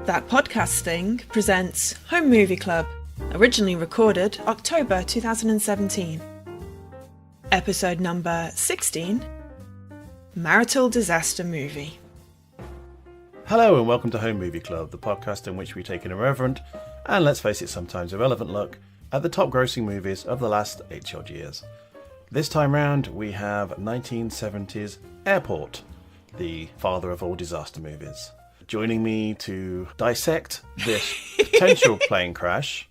That Podcasting presents Home Movie Club, originally recorded October 2017. Episode number 16, Marital Disaster Movie. Hello and welcome to Home Movie Club, the podcast in which we take an irreverent, and let's face it, sometimes irrelevant look at the top grossing movies of the last 8 odd years. This time round we have 1970s Airport, the father of all disaster movies. Joining me to dissect this potential plane crash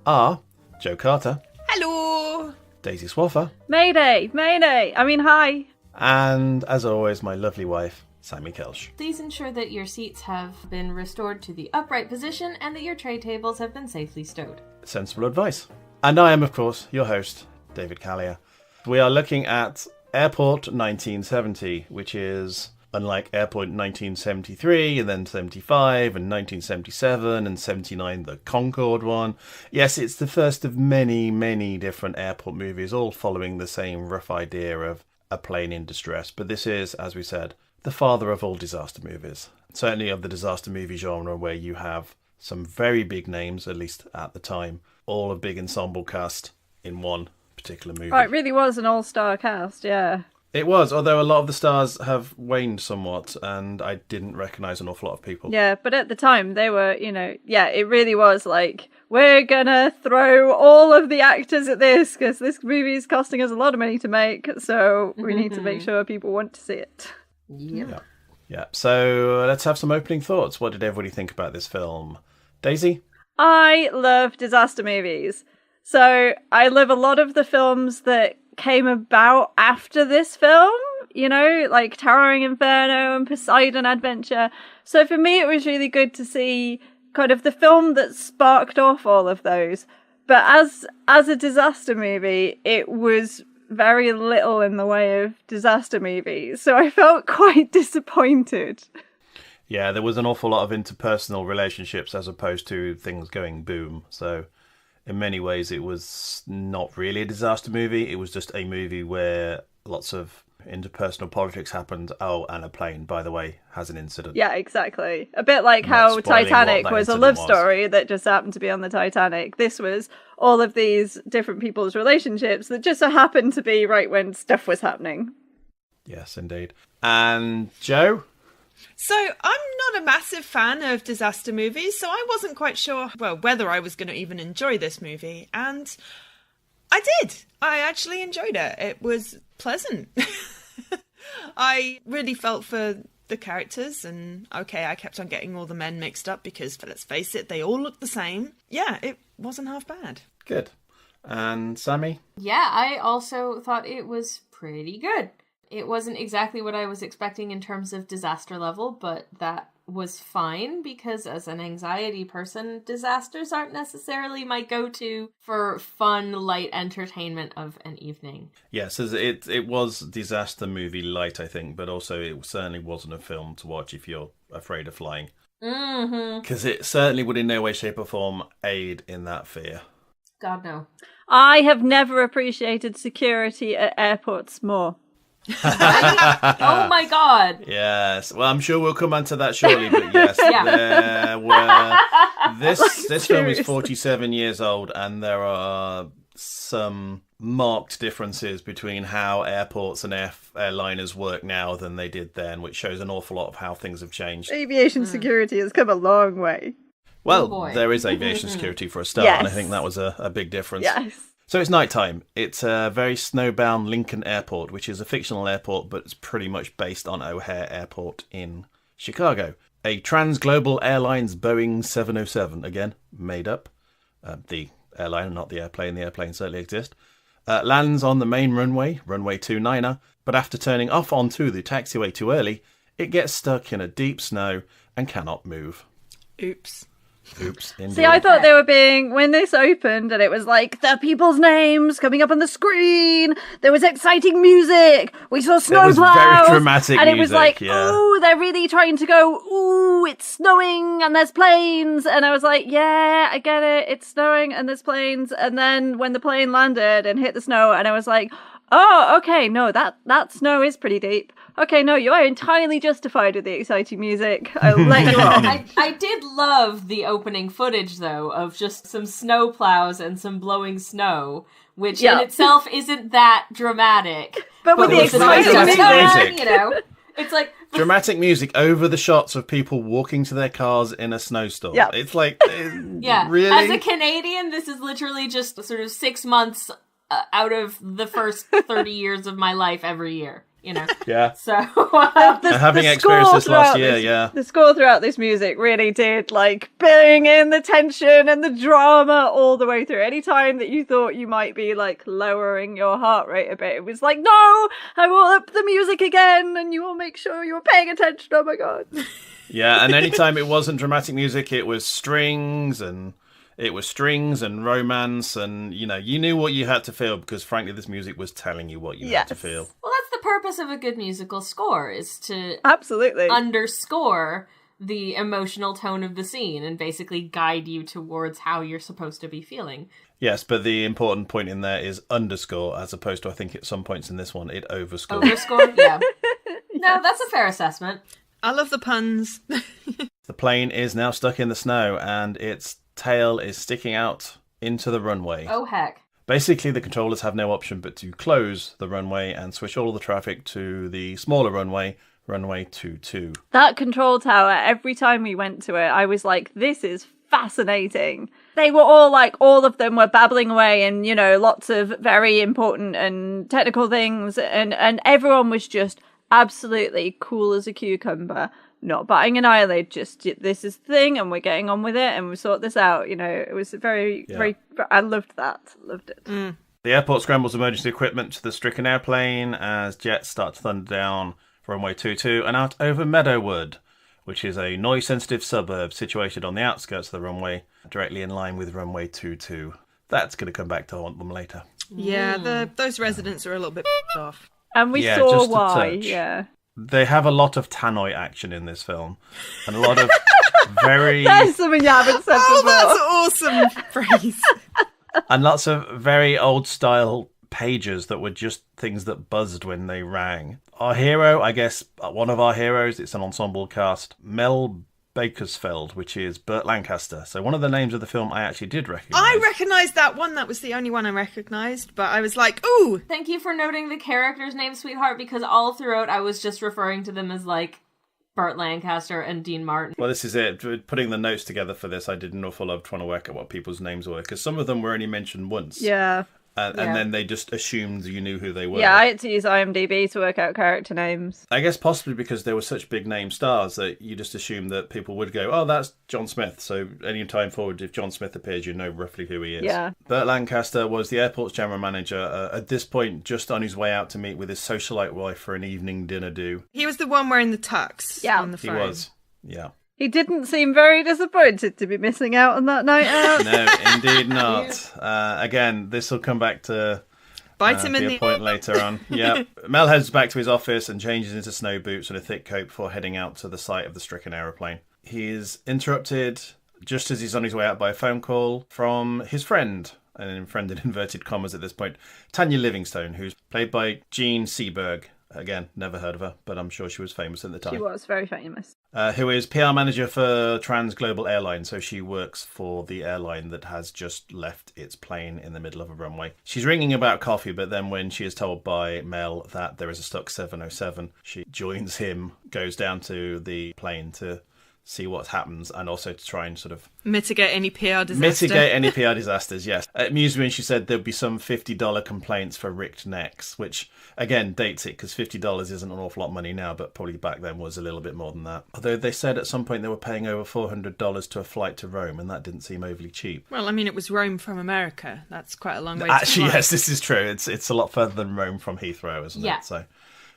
are Joe Carter. Hello! Daisy Swaffer. Mayday! Mayday! Hi! And, as always, my lovely wife, Sammy Kelsch. Please ensure that your seats have been restored to the upright position and that your tray tables have been safely stowed. Sensible advice. And I am, of course, your host, David Callier. We are looking at Airport 1970, which is... unlike Airport 1973, and then 75, and 1977, and 79, the Concorde one. Yes, it's the first of many, many different airport movies, all following the same rough idea of a plane in distress. But this is, as we said, the father of all disaster movies. Certainly of the disaster movie genre, where you have some very big names, at least at the time, all a big ensemble cast in one particular movie. Oh, it really was an all-star cast, yeah. It was, although a lot of the stars have waned somewhat, and I didn't recognise an awful lot of people. Yeah, but at the time, they were, it really was like, we're gonna throw all of the actors at this, because this movie is costing us a lot of money to make, so we need to make sure people want to see it. Yep. Yeah, so let's have some opening thoughts. What did everybody think about this film? Daisy? I love disaster movies. So I love a lot of the films that came about after this film, like Towering Inferno and Poseidon Adventure. So for me, it was really good to see kind of the film that sparked off all of those. But as a disaster movie, it was very little in the way of disaster movies. So I felt quite disappointed. Yeah, there was an awful lot of interpersonal relationships as opposed to things going boom. So in many ways, it was not really a disaster movie. It was just a movie where lots of interpersonal politics happened. Oh, and a plane, by the way, has an incident. Yeah, exactly. A bit like how Titanic was a love story that just happened to be on the Titanic. This was all of these different people's relationships that just so happened to be right when stuff was happening. Yes, indeed. And Joe? So, I'm not a massive fan of disaster movies, so I wasn't quite sure, whether I was going to even enjoy this movie. And I did. I actually enjoyed it. It was pleasant. I really felt for the characters, and okay, I kept on getting all the men mixed up because, let's face it, they all look the same. Yeah, it wasn't half bad. Good. And Sammy? Yeah, I also thought it was pretty good. It wasn't exactly what I was expecting in terms of disaster level, but that was fine because as an anxiety person, disasters aren't necessarily my go-to for fun, light entertainment of an evening. Yes, it was disaster movie light, I think, but also it certainly wasn't a film to watch if you're afraid of flying. Because it certainly would in no way, shape or form aid in that fear. God, no. I have never appreciated security at airports more. Oh my god. Yes. Well, I'm sure we'll come on to that shortly, but yes, there were... This film is 47 years old, and there are some marked differences between how airports and airliners work now than they did then, which shows an awful lot of how things have changed. Aviation security has come a long way. Well, there is aviation security for a start, yes. And I think that was a big difference. Yes. So it's nighttime. It's a very snowbound Lincoln Airport, which is a fictional airport, but it's pretty much based on O'Hare Airport in Chicago. A Trans-Global Airlines Boeing 707, again, made up. The airline, not the airplane. The airplane certainly exists. Lands on the main runway 29er, but after turning off onto the taxiway too early, it gets stuck in a deep snow and cannot move. Oops. Oops, indeed. See, I thought they were being, when this opened and it was like, the people's names coming up on the screen, there was exciting music, we saw snowplows. It was very dramatic and music, it was like, yeah. ooh, they're really trying to go, ooh, it's snowing and there's planes. And I was like, yeah, I get it, it's snowing and there's planes. And then when the plane landed and hit the snow, and I was like, Oh, okay, no, that snow is pretty deep. Okay, no, you are entirely justified with the exciting music. I'll let you off. I did love the opening footage, though, of just some snow plows and some blowing snow, which in itself isn't that dramatic. But with the exciting music. You know, it's like... Dramatic music over the shots of people walking to their cars in a snowstorm. Yeah. It's like, yeah. really? As a Canadian, this is literally just sort of 6 months out of the first 30 years of my life every year, you know? Yeah. So... having experienced this last year, yeah. The score throughout this music really did, like, bring in the tension and the drama all the way through. Any time that you thought you might be, like, lowering your heart rate a bit, it was like, no, I will up the music again, and you will make sure you're paying attention. Oh my god. Yeah, and anytime it wasn't dramatic music, it was strings and romance, and you knew what you had to feel because frankly this music was telling you what you had to feel. Well, that's the purpose of a good musical score, is to absolutely underscore the emotional tone of the scene and basically guide you towards how you're supposed to be feeling. Yes, but the important point in there is underscore, as opposed to, I think at some points in this one it overscored. Overscore? Yeah. No, that's a fair assessment. I love the puns. The plane is now stuck in the snow and its tail is sticking out into the runway. Oh, heck. Basically, the controllers have no option but to close the runway and switch all the traffic to the smaller runway, runway 22. That control tower, every time we went to it, I was like, this is fascinating. They were all like, all of them were babbling away and, lots of very important and technical things. And everyone was just absolutely cool as a cucumber. Not batting an eyelid, just this is the thing and we're getting on with it and we sort this out. It was very, I loved that. Loved it. Mm. The airport scrambles emergency equipment to the stricken airplane as jets start to thunder down runway 22 and out over Meadowood, which is a noise-sensitive suburb situated on the outskirts of the runway, directly in line with runway 22. That's going to come back to haunt them later. Yeah, those residents are a little bit off. And we saw why, They have a lot of tannoy action in this film, and a lot of very... There's something you haven't said before. That's an awesome phrase. And lots of very old-style pages that were just things that buzzed when they rang. Our hero, I guess, one of our heroes, it's an ensemble cast, Mel Bakersfeld, which is Burt Lancaster. So one of the names of the film I actually did recognise. I recognised that one. That was the only one I recognised. But I was like, ooh. Thank you for noting the character's name, sweetheart, because all throughout I was just referring to them as, like, Burt Lancaster and Dean Martin. Well, this is it. Putting the notes together for this, I did an awful lot of trying to work out what people's names were, because some of them were only mentioned once. Yeah. And then they just assumed you knew who they were. Yeah, I had to use IMDb to work out character names. I guess possibly because they were such big name stars that you just assumed that people would go, oh, that's John Smith. So any time forward, if John Smith appears, you know roughly who he is. Yeah. Burt Lancaster was the airport's general manager, at this point just on his way out to meet with his socialite wife for an evening dinner do. He was the one wearing the tux on the phone. He was, yeah. He didn't seem very disappointed to be missing out on that night out. No, indeed not. Again, this will come back to... Bite him in the point later on. Yeah. Mel heads back to his office and changes into snow boots and a thick coat before heading out to the site of the stricken aeroplane. He is interrupted just as he's on his way out by a phone call from his friend, and friend in inverted commas at this point, Tanya Livingstone, who's played by Jean Seberg. Again, never heard of her, but I'm sure she was famous at the time. She was very famous. Who is PR manager for Trans Global Airlines, so she works for the airline that has just left its plane in the middle of a runway. She's ringing about coffee, but then when she is told by Mel that there is a stuck 707, she joins him, goes down to the plane to see what happens, and also to try and sort of... Mitigate any PR disaster. Mitigate any PR disasters, yes. It amused me when she said there'd be some $50 complaints for ricked necks, which, again, dates it, because $50 isn't an awful lot of money now, but probably back then was a little bit more than that. Although they said at some point they were paying over $400 to a flight to Rome, and that didn't seem overly cheap. Well, I mean, it was Rome from America. That's quite a long way Actually, to fly. yes, this is true. It's a lot further than Rome from Heathrow, isn't Yeah. it? So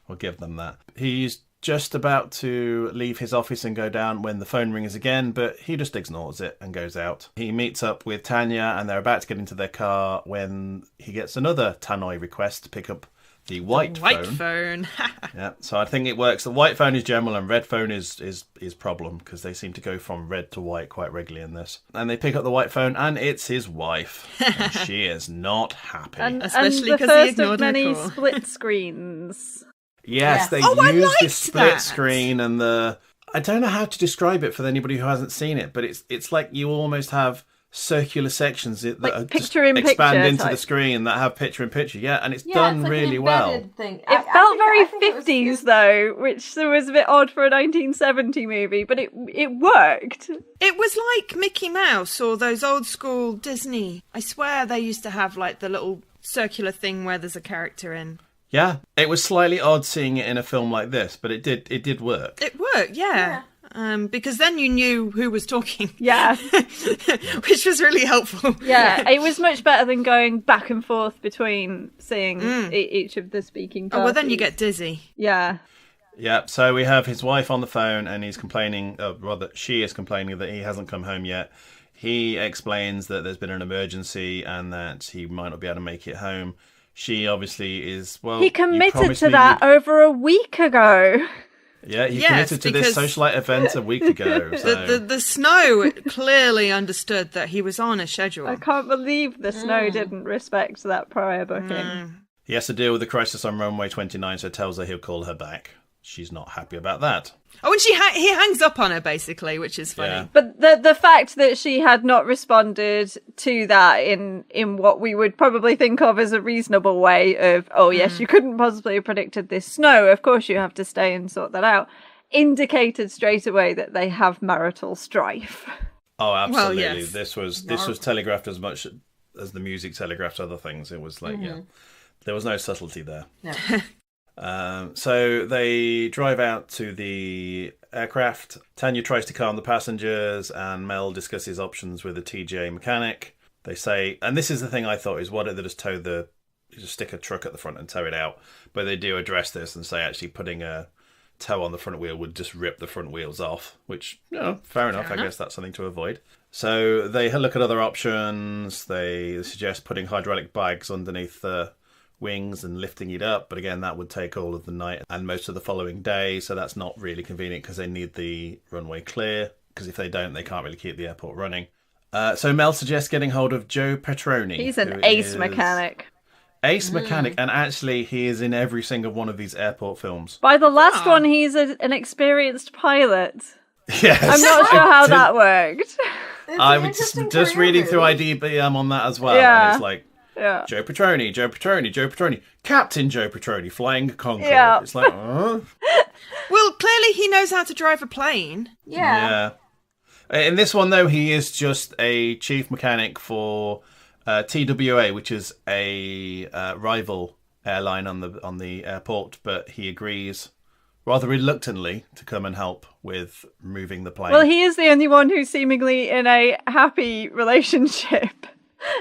we'll give them that. He's just about to leave his office and go down when the phone rings again, but he just ignores it and goes out. He meets up with Tanya and they're about to get into their car when he gets another tannoy request to pick up the white phone. Yeah, so I think it works. The white phone is general and red phone is problem, because they seem to go from red to white quite regularly in this. And they pick up the white phone and it's his wife. And she is not happy. Especially and the because he first of ignored her many call. split screens. Yes, they I use liked this split that. screen and I don't know how to describe it for anybody who hasn't seen it, but it's like you almost have circular sections that Like are picture in just expand picture into type. the screen that have picture in picture. Yeah, and it's Yeah, done it's like really an well. embedded thing. It felt very 50s though, which was a bit odd for a 1970 movie, but it worked. It was like Mickey Mouse or those old school Disney. I swear they used to have like the little circular thing where there's a character in. Yeah, it was slightly odd seeing it in a film like this, but it did work. It worked, yeah. Because then you knew who was talking. Yeah. Which was really helpful. Yeah, it was much better than going back and forth between seeing each of the speaking parties. Oh, well, then you get dizzy. Yeah. Yeah, so we have his wife on the phone and he's complaining, rather she is complaining that he hasn't come home yet. He explains that there's been an emergency and that he might not be able to make it home. She obviously is, well... He committed to that over a week ago. Yeah, he committed to this socialite event a week ago. So. The Snow clearly understood that he was on a schedule. I can't believe the Snow didn't respect that prior booking. He has to deal with the crisis on runway 29, so tells her he'll call her back. She's not happy about that. Oh, and he hangs up on her, basically, which is funny. Yeah. But the fact that she had not responded to that in what we would probably think of as a reasonable way of, oh, yes, you couldn't possibly have predicted this snow, of course you have to stay and sort that out, indicated straight away that they have marital strife. Oh, absolutely. Well, yes. This was telegraphed as much as the music telegraphed other things. It was like, there was no subtlety there. No. So they drive out to the aircraft. Tanya tries to calm the passengers and Mel discusses options with a TJ mechanic. They say, and this is the thing I thought is, what if they just stick a truck at the front and tow it out? But they do address this and say actually putting a tow on the front wheel would just rip the front wheels off, which, fair enough. I guess that's something to avoid. So they look at other options. They suggest putting hydraulic bags underneath the wings and lifting it up, but again that would take all of the night and most of the following day, so that's not really convenient because they need the runway clear, because if they don't they can't really keep the airport running. So Mel suggests getting hold of Joe Petroni. He's an ace mechanic. And actually he is in every single one of these airport films. By the last one he's an experienced pilot. Yes. I'm not sure how that worked. I was just reading through IDBM on that as well, and it's like Joe Petroni, Captain Joe Petroni, flying Concorde. Yeah. It's like, Well, clearly he knows how to drive a plane. Yeah. In this one, though, he is just a chief mechanic for TWA, which is a rival airline on the airport, but he agrees rather reluctantly to come and help with moving the plane. Well, he is the only one who's seemingly in a happy relationship.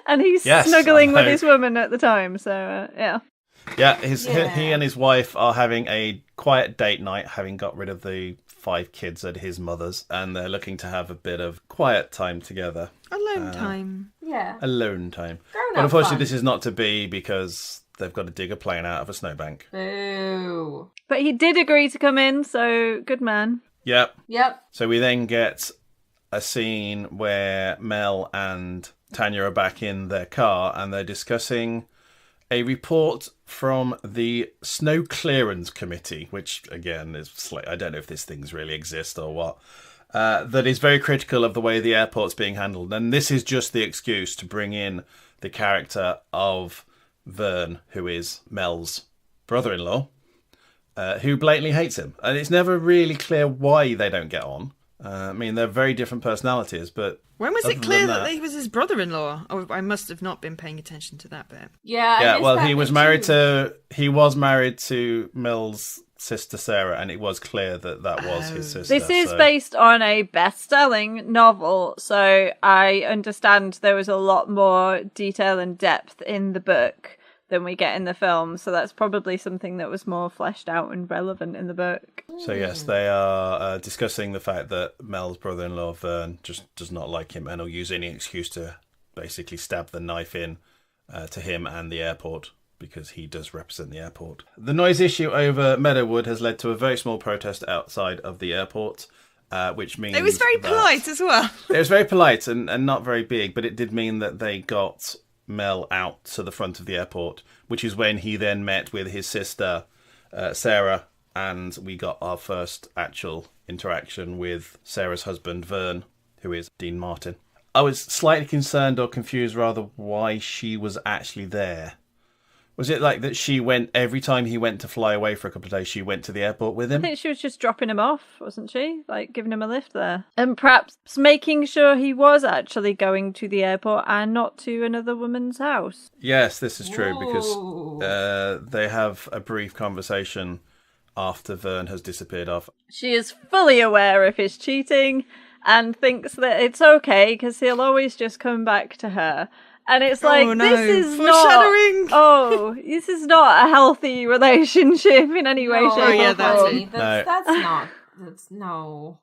And he's snuggling with his woman at the time, so yeah. Yeah, he and his wife are having a quiet date night, having got rid of the 5 kids at his mother's, and they're looking to have a bit of quiet time together. Alone time. Yeah. Alone time. Grown-up But unfortunately, fun. this is not to be because they've got to dig a plane out of a snowbank. Boo. But he did agree to come in, so good man. Yep. So we then get a scene where Mel and Tanya are back in their car and they're discussing a report from the Snow Clearance Committee, which again is I don't know if these things really exist or what, that is very critical of the way the airport's being handled. And this is just the excuse to bring in the character of Vern, who is Mel's brother-in-law, who blatantly hates him. And it's never really clear why they don't get on. I mean, they're very different personalities, but... When was it clear that he was his brother-in-law? Oh, I must have not been paying attention to that bit. Yeah, well, he was married to Mel's sister Sarah, and it was clear that was his sister. This is based on a best-selling novel, so I understand there was a lot more detail and depth in the book than we get in the film, so that's probably something that was more fleshed out and relevant in the book. So yes, they are discussing the fact that Mel's brother-in-law Vern just does not like him and will use any excuse to basically stab the knife in to him and the airport. because he does represent the airport. The noise issue over Meadowwood has led to a very small protest outside of the airport, which means... It was very polite as well. It was very polite and not very big, but it did mean that they got Mel out to the front of the airport, which is when he then met with his sister, Sarah, and we got our first actual interaction with Sarah's husband, Vern, who is Dean Martin. I was slightly concerned or confused, rather, why she was actually there. Was it like that she went, every time he went to fly away for a couple of days, she went to the airport with him? I think she was just dropping him off, wasn't she? Like, giving him a lift there. And perhaps making sure he was actually going to the airport and not to another woman's house. Yes, this is true, Whoa. because they have a brief conversation after Vern has disappeared off. She is fully aware of his cheating and thinks that it's okay because he'll always just come back to her. And it's like, Oh, no. this is Foreshadowing. not... Oh, this is not a healthy relationship in any way, No, shape, yeah, or that's form. it. That's not. That's no.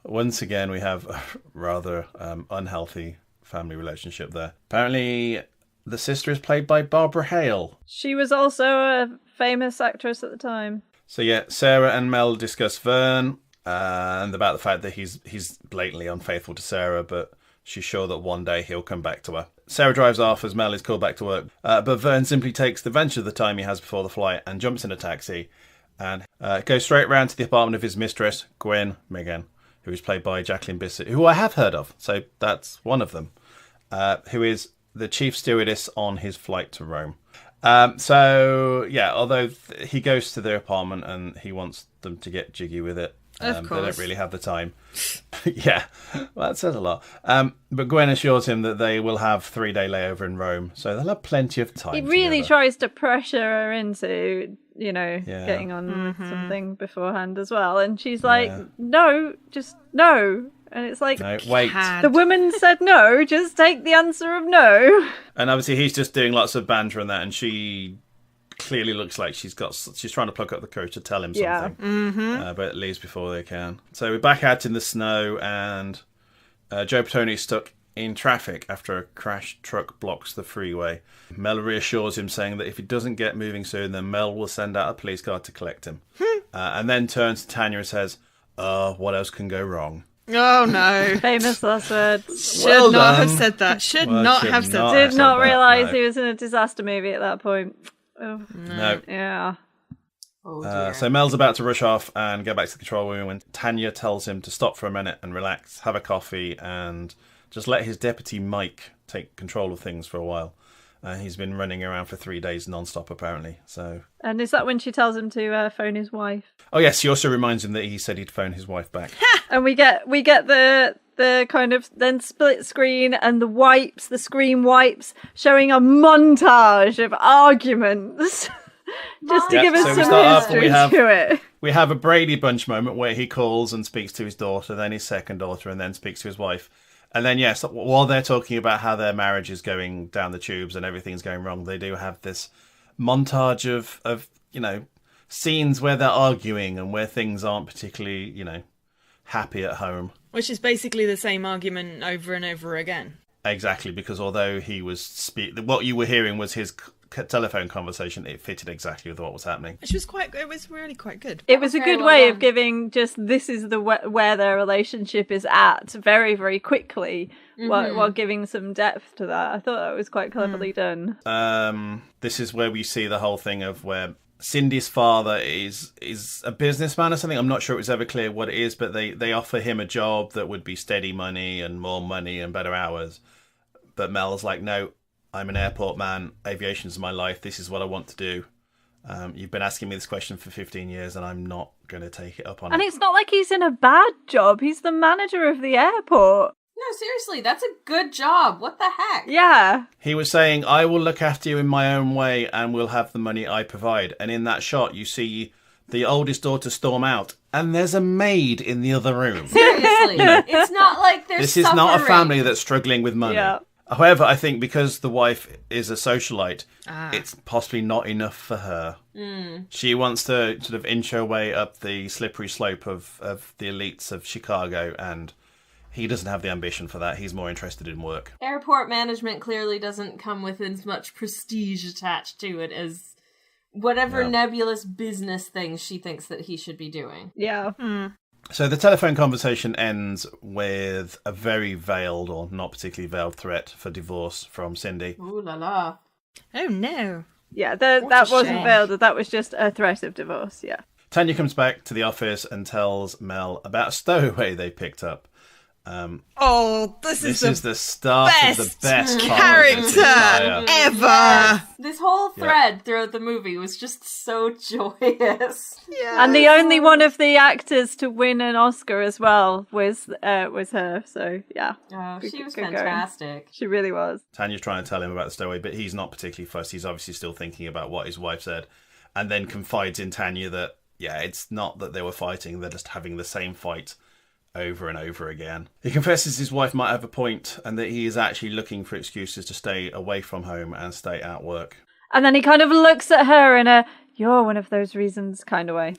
Once again, we have a rather unhealthy family relationship there. Apparently, the sister is played by Barbara Hale. She was also a famous actress at the time. So yeah, Sarah and Mel discuss Vern and about the fact that he's blatantly unfaithful to Sarah, but she's sure that one day he'll come back to her. Sarah drives off as Mel is called back to work, but Vern simply takes the advantage of the time he has before the flight and jumps in a taxi and goes straight round to the apartment of his mistress, Gwen Megan, who is played by Jacqueline Bisset, who I have heard of, so that's one of them, who is the chief stewardess on his flight to Rome. So, yeah, although he goes to their apartment and he wants them to get jiggy with it, Of they course. don't really have the time. Yeah, well, that says a lot. But Gwen assures him that they will have 3-day layover in Rome, so they'll have plenty of time. He really together. tries to pressure her into, Yeah. getting on something beforehand as well. And she's like, Yeah. no, just no. And it's like, No, wait. Cad. the woman said no, just take the answer of no. And obviously he's just doing lots of banter and that, and she clearly looks like she's trying to pluck up the courage to tell him Yeah. something. But it leaves before they can. So we're back out in the snow, and Joe Petoni's stuck in traffic after a crashed truck blocks the freeway. Mel reassures him, saying that if he doesn't get moving soon, then Mel will send out a police car to collect him. And then turns to Tanya and says, what else can go wrong? Oh no. Famous last word. Should Well not have done. said that. Should Well, not should have said not that. have Did said not that, realise no. he was in a disaster movie at that point. Oh, No. yeah. Oh dear. So Mel's about to rush off and go back to the control room when Tanya tells him to stop for a minute and relax, have a coffee, and just let his deputy Mike take control of things for a while. He's been running around for 3 days non-stop, apparently. So, And is that when she tells him to phone his wife? oh yes, she also reminds him that he said he'd phone his wife back. And we get the kind of then split screen and the screen wipes showing a montage of arguments just to Yeah, give us so we some start off and history we have- to it. We have a Brady Bunch moment where he calls and speaks to his daughter, then his second daughter, and then speaks to his wife. And then, yes, while they're talking about how their marriage is going down the tubes and everything's going wrong, they do have this montage of scenes where they're arguing and where things aren't particularly, happy at home. Which is basically the same argument over and over again. Exactly, because although he was what you were hearing was his telephone conversation, it fitted exactly with what was happening. Which was it was really quite good. It was a Very good well way done. of giving just this is the where their relationship is at very, very quickly while giving some depth to that. I thought that was quite cleverly done. This is where we see the whole thing of where Cindy's father is a businessman or something. I'm not sure it was ever clear what it is, but they offer him a job that would be steady money and more money and better hours. But Mel's like, no, I'm an airport man. Aviation's my life. This is what I want to do. You've been asking me this question for 15 years and I'm not going to take it up on And it. it's not like he's in a bad job. He's the manager of the airport. No, seriously, that's a good job. What the heck? Yeah. He was saying, I will look after you in my own way and will have the money I provide. And in that shot, you see the oldest daughter storm out and there's a maid in the other room. Seriously, it's not like there's This is not a suffering. family that's struggling with money. Yeah. However, I think because the wife is a socialite, it's possibly not enough for her. She wants to sort of inch her way up the slippery slope of the elites of Chicago, and he doesn't have the ambition for that. He's more interested in work. Airport management clearly doesn't come with as much prestige attached to it as whatever nebulous business things she thinks that he should be doing. Yeah. So the telephone conversation ends with a very veiled, or not particularly veiled, threat for divorce from Cindy. Ooh la la. Oh no. Yeah, What that a wasn't shame. veiled. That was just a threat of divorce, yeah. Tanya comes back to the office and tells Mel about a stowaway they picked up. Oh, this This is is the start of the best part of this character entire- ever. This whole thread throughout the movie was just so joyous. Yeah. And the only one of the actors to win an Oscar as well was her. So yeah, Oh, she was Good going. fantastic. she really was. Tanya's trying to tell him about the stowaway, but he's not particularly fussed. He's obviously still thinking about what his wife said, and then confides in Tanya that, it's not that they were fighting, they're just having the same fight over and over again. He confesses his wife might have a point, and that he is actually looking for excuses to stay away from home and stay at work. And then he kind of looks at her in a "you're one of those reasons" kind of way.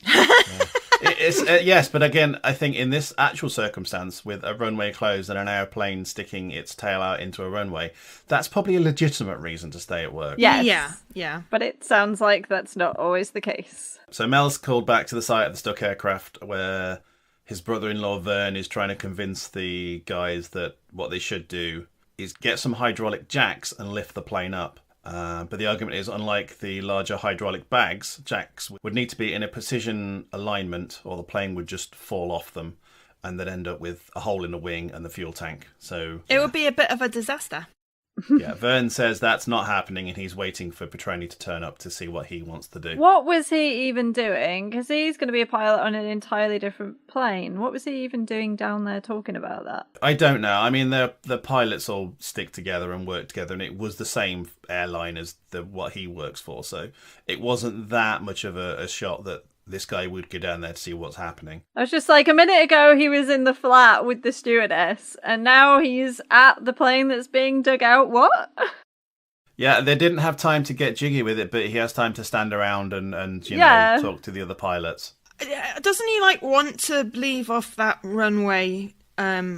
Yes, but again, I think in this actual circumstance, with a runway closed and an airplane sticking its tail out into a runway, that's probably a legitimate reason to stay at work. Yes. Yeah. But it sounds like that's not always the case. So Mel's called back to the site of the stuck aircraft, where his brother-in-law Vern is trying to convince the guys that what they should do is get some hydraulic jacks and lift the plane up. But the argument is, unlike the larger hydraulic bags, jacks would need to be in a precision alignment, or the plane would just fall off them and then end up with a hole in the wing and the fuel tank. So It would be a bit of a disaster. Vern says that's not happening, and he's waiting for Petroni to turn up to see what he wants to do. What was he even doing? Because he's going to be a pilot on an entirely different plane. What was he even doing down there talking about that? I don't know. I mean, the pilots all stick together and work together, and it was the same airline as what he works for. So it wasn't that much of a shot that this guy would go down there to see what's happening. I was just like, a minute ago he was in the flat with the stewardess, and now he's at the plane that's being dug out. What? Yeah, they didn't have time to get jiggy with it, but he has time to stand around and talk to the other pilots. Doesn't he want to leave off that runway?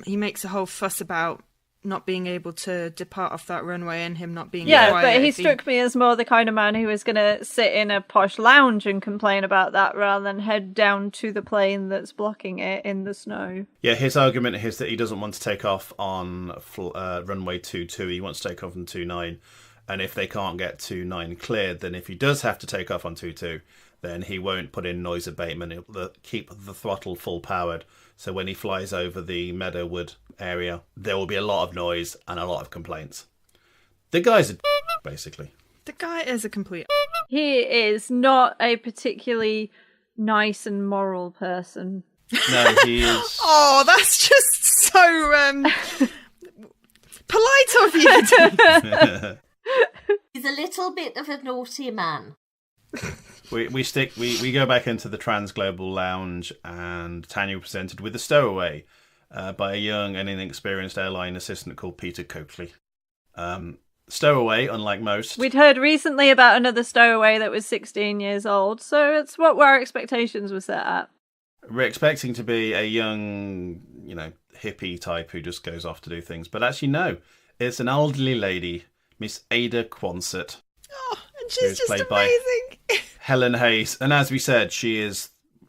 He makes a whole fuss about not being able to depart off that runway and him not being quiet. But he if struck me as more the kind of man who was going to sit in a posh lounge and complain about that rather than head down to the plane that's blocking it in the snow. Yeah, his argument is that he doesn't want to take off on runway 22. He wants to take off on 29. And if they can't get 29 cleared, then if he does have to take off on 22, then he won't put in noise abatement. He'll keep the throttle full powered. So when he flies over the Meadowwood area, there will be a lot of noise and a lot of complaints. The guy's a basically. The guy is a complete... He is not a particularly nice and moral person. No, he is... Oh, that's just so polite of you. Dave. He's a little bit of a naughty man. We go back into the Transglobal Lounge, and Tanya presented with a stowaway by a young and inexperienced airline assistant called Peter Coakley. Stowaway, unlike most... We'd heard recently about another stowaway that was 16 years old, so it's what our expectations were set at. We're expecting to be a young, hippie type who just goes off to do things. But actually, no. It's an elderly lady, Miss Ada Quonsett. Oh, and she's just played by amazing. Helen Hayes. And as we said, she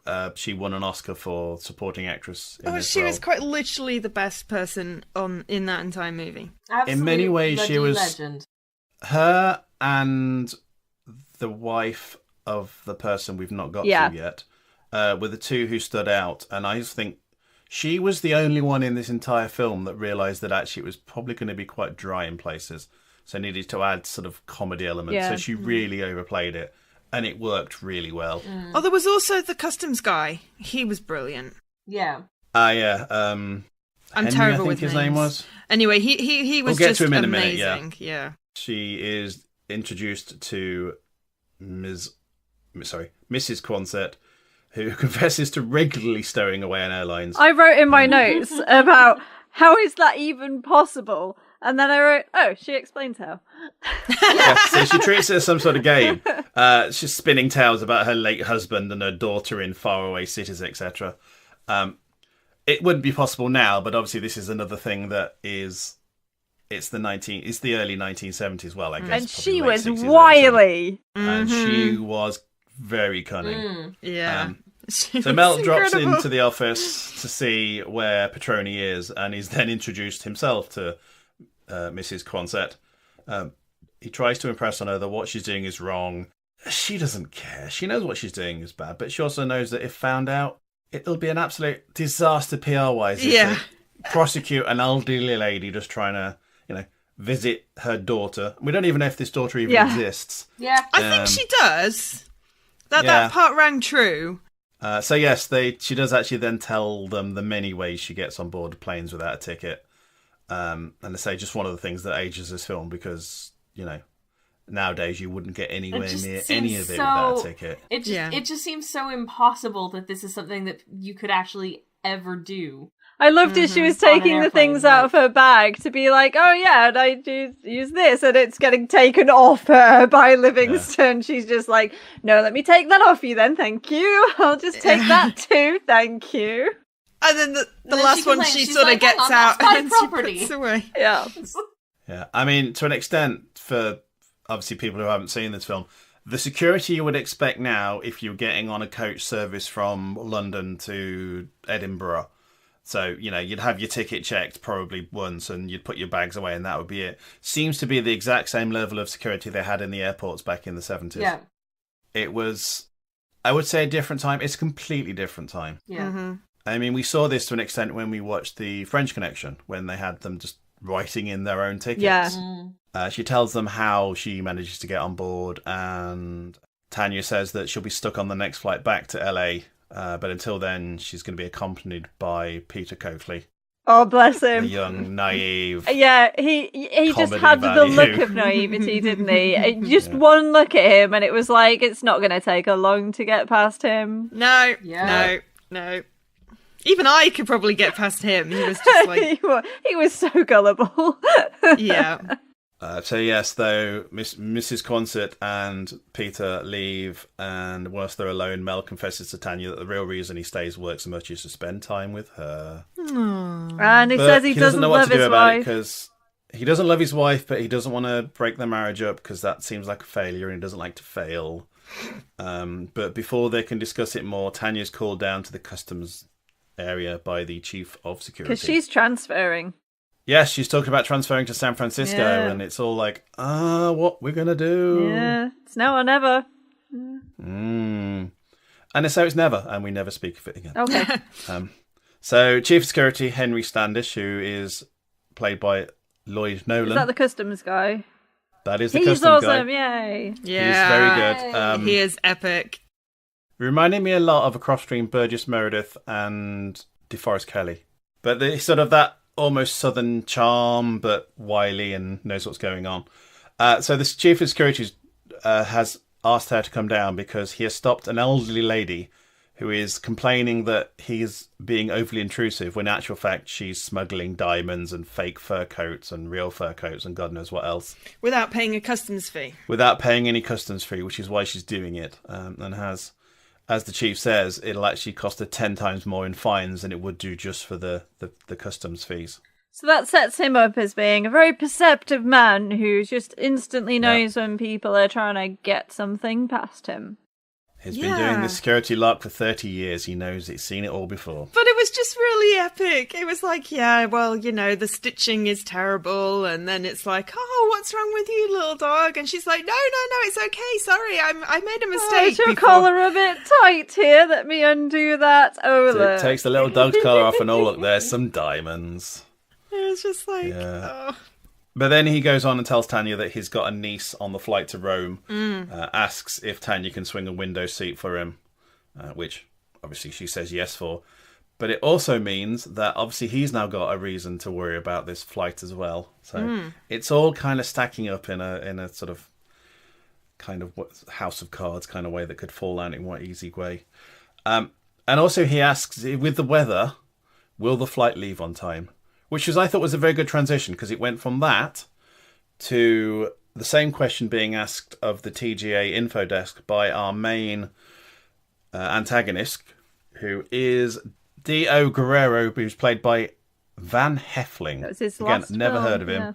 won an Oscar for supporting actress in this She role. was quite literally the best person in that entire movie. Absolute In many ways, she bloody was... legend. Her and the wife of the person we've not got to yet were the two who stood out. And I just think she was the only one in this entire film that realised that actually it was probably going to be quite dry in places. So needed to add sort of comedy elements. Yeah. So she really overplayed it. And it worked really well. Oh, there was also the customs guy. He was brilliant. Yeah. Yeah. I'm Henry, terrible I think with his names. name was. Anyway, he was We'll get just to him in a amazing. minute, Yeah. She is introduced to Mrs. Quonsett, who confesses to regularly stowing away on airlines. I wrote in my notes about how is that even possible? And then I wrote, she explains how. Yeah, so she treats it as some sort of game. She's spinning tales about her late husband and her daughter in faraway cities, etc. It it wouldn't be possible now, but obviously this is another thing that is. It's the early 1970s. Well, I guess. And she late was 60s, wily. and she was very cunning. Yeah. So Mel drops into the office to see where Petroni is, and he's then introduced himself to Mrs. Quonset. He tries to impress on her that what she's doing is wrong. She doesn't care. She knows what she's doing is bad, but she also knows that if found out, it'll be an absolute disaster PR-wise if they prosecute an elderly lady just trying to, visit her daughter. We don't even know if this daughter even exists. Yeah. I think she does. That part rang true. So yes, she does actually then tell them the many ways she gets on board planes without a ticket. And they say just one of the things that ages this film because, nowadays you wouldn't get anywhere near any of it without a ticket. It just seems so impossible that this is something that you could actually ever do. I loved it. She was taking the things out of her bag to be like, oh yeah, and I do use this, and it's getting taken off her by Livingston. Yeah. She's just like, no, let me take that off you then, thank you. I'll just take that too, thank you. And then the last one, she sort of gets out and she puts away. Yeah. Yeah, I mean, to an extent, for obviously people who haven't seen this film, the security you would expect now if you're getting on a coach service from London to Edinburgh. So, you'd have your ticket checked probably once and you'd put your bags away and that would be it. Seems to be the exact same level of security they had in the airports back in the 70s. Yeah. It was, I would say, a different time. It's a completely different time. Yeah. Mm-hmm. I mean, we saw this to an extent when we watched The French Connection, when they had them just writing in their own tickets. Yeah. She tells them how she manages to get on board, and Tanya says that she'll be stuck on the next flight back to LA. But until then, she's going to be accompanied by Peter Coakley. Oh, bless him. A young, naive. Yeah, he just had the look of naivety, didn't he? Just one look at him, and it was like, it's not going to take her long to get past him. No. Even I could probably get past him. He was just like... he was so gullible. Yeah. So yes, though, Mrs. Quonset and Peter leave, and whilst they're alone, Mel confesses to Tanya that the real reason he stays work so much is to spend time with her. Aww. And he says he doesn't know what love to do his about wife. it because he doesn't love his wife, but he doesn't want to break their marriage up because that seems like a failure, and he doesn't like to fail. But before they can discuss it more, Tanya's called down to the customs area by the chief of security. Because she's transferring. Yes, she's talking about transferring to San Francisco, and it's all like, what we're going to do. Yeah, it's now or never. And so it's never, and we never speak of it again. Okay. So, Chief of Security, Henry Standish, who is played by Lloyd Nolan. Is that the customs guy? That is the He's customs awesome, guy. yay. Yeah. He's very good. He is epic. Reminded me a lot of a cross between Burgess Meredith and DeForest Kelley. But the sort of that almost southern charm, but wily and knows what's going on. So this chief of security has asked her to come down because he has stopped an elderly lady who is complaining that he's being overly intrusive when in actual fact she's smuggling diamonds and fake fur coats and real fur coats and God knows what else. Without paying a customs fee. Without paying any customs fee, which is why she's doing it. And has, as the chief says, it'll actually cost her 10 times more in fines than it would do just for the customs fees. So that sets him up as being a very perceptive man who just instantly knows when people are trying to get something past him. He's been doing the security lock for 30 years. He knows it's seen it all before. But it was just really epic. It was like, the stitching is terrible. And then it's like, oh, what's wrong with you, little dog? And she's like, no, it's okay. Sorry, I made a mistake. Your collar a bit tight here. Let me undo that. Oh, so it takes the little dog's collar off and look, there's some diamonds. It was just like, oh. But then he goes on and tells Tanya that he's got a niece on the flight to Rome, asks if Tanya can swing a window seat for him, which obviously she says yes for. But it also means that obviously he's now got a reason to worry about this flight as well. So it's all kind of stacking up in a sort of kind of House of Cards kind of way that could fall out in one easy way. And also he asks, with the weather, will the flight leave on time? Which I thought was a very good transition because it went from that to the same question being asked of the TGA info desk by our main antagonist, who is D.O. Guerrero, who's played by Van Heffling. That was his Again, last never film, heard of him, yeah.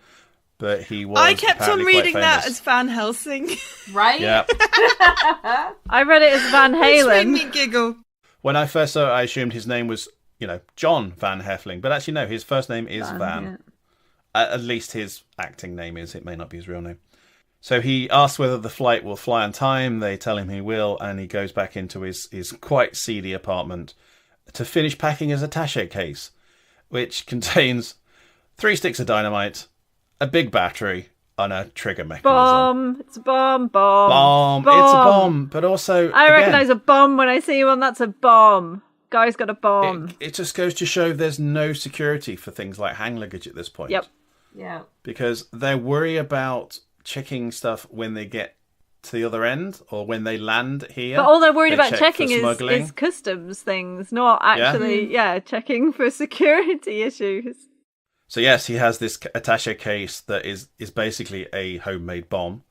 but he was. I kept on apparently quite reading that famous. as Van Helsing. Right? Yeah. I read it as Van Which made Halen. me giggle. When I first saw it, I assumed his name was, John Van Heffling, but actually no, his first name is Van. Yeah. At least his acting name is. It may not be his real name. So he asks whether the flight will fly on time. They tell him he will, and he goes back into his quite seedy apartment to finish packing his attaché case, which contains 3 sticks of dynamite, a big battery, and a trigger mechanism. Bomb. It's a bomb. Bomb. It's a bomb, but also I again, recognise a bomb when I see one. That's a bomb. Guy's got a bomb. It just goes to show there's no security for things like hang luggage at this point. Yep. Yeah. Because they worry about checking stuff when they get to the other end or when they land here. But all they're worried They about check checking for smuggling. is customs things, not actually, checking for security issues. So yes, he has this attaché case that is basically a homemade bomb.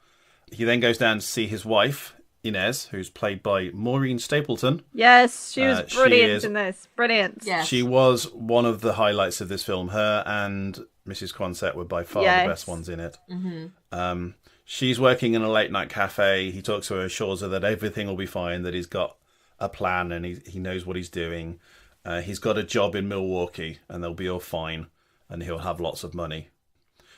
He then goes down to see his wife, Inez, who's played by Maureen Stapleton. Yes, she was She brilliant is- in this. Brilliant. Yes. She was one of the highlights of this film. Her and Mrs. Quonsett were by far Yes. the best ones in it. Mm-hmm. She's working in a late night cafe. He talks to her, assures her that everything will be fine, that he's got a plan and he knows what he's doing. He's got a job in Milwaukee and they'll be all fine and he'll have lots of money.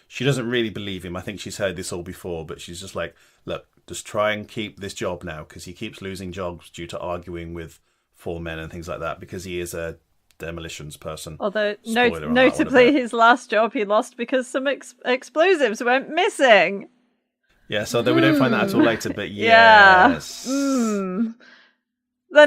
She doesn't really believe him. I think she's heard this all before, but she's just like, look, just try and keep this job now because he keeps losing jobs due to arguing with 4 men and things like that because he is a demolitions person. Although, Spoiler on that one a notably, bit. his last job he lost because some explosives went missing. Yes, although we don't find that until later, but Yeah. yes. Then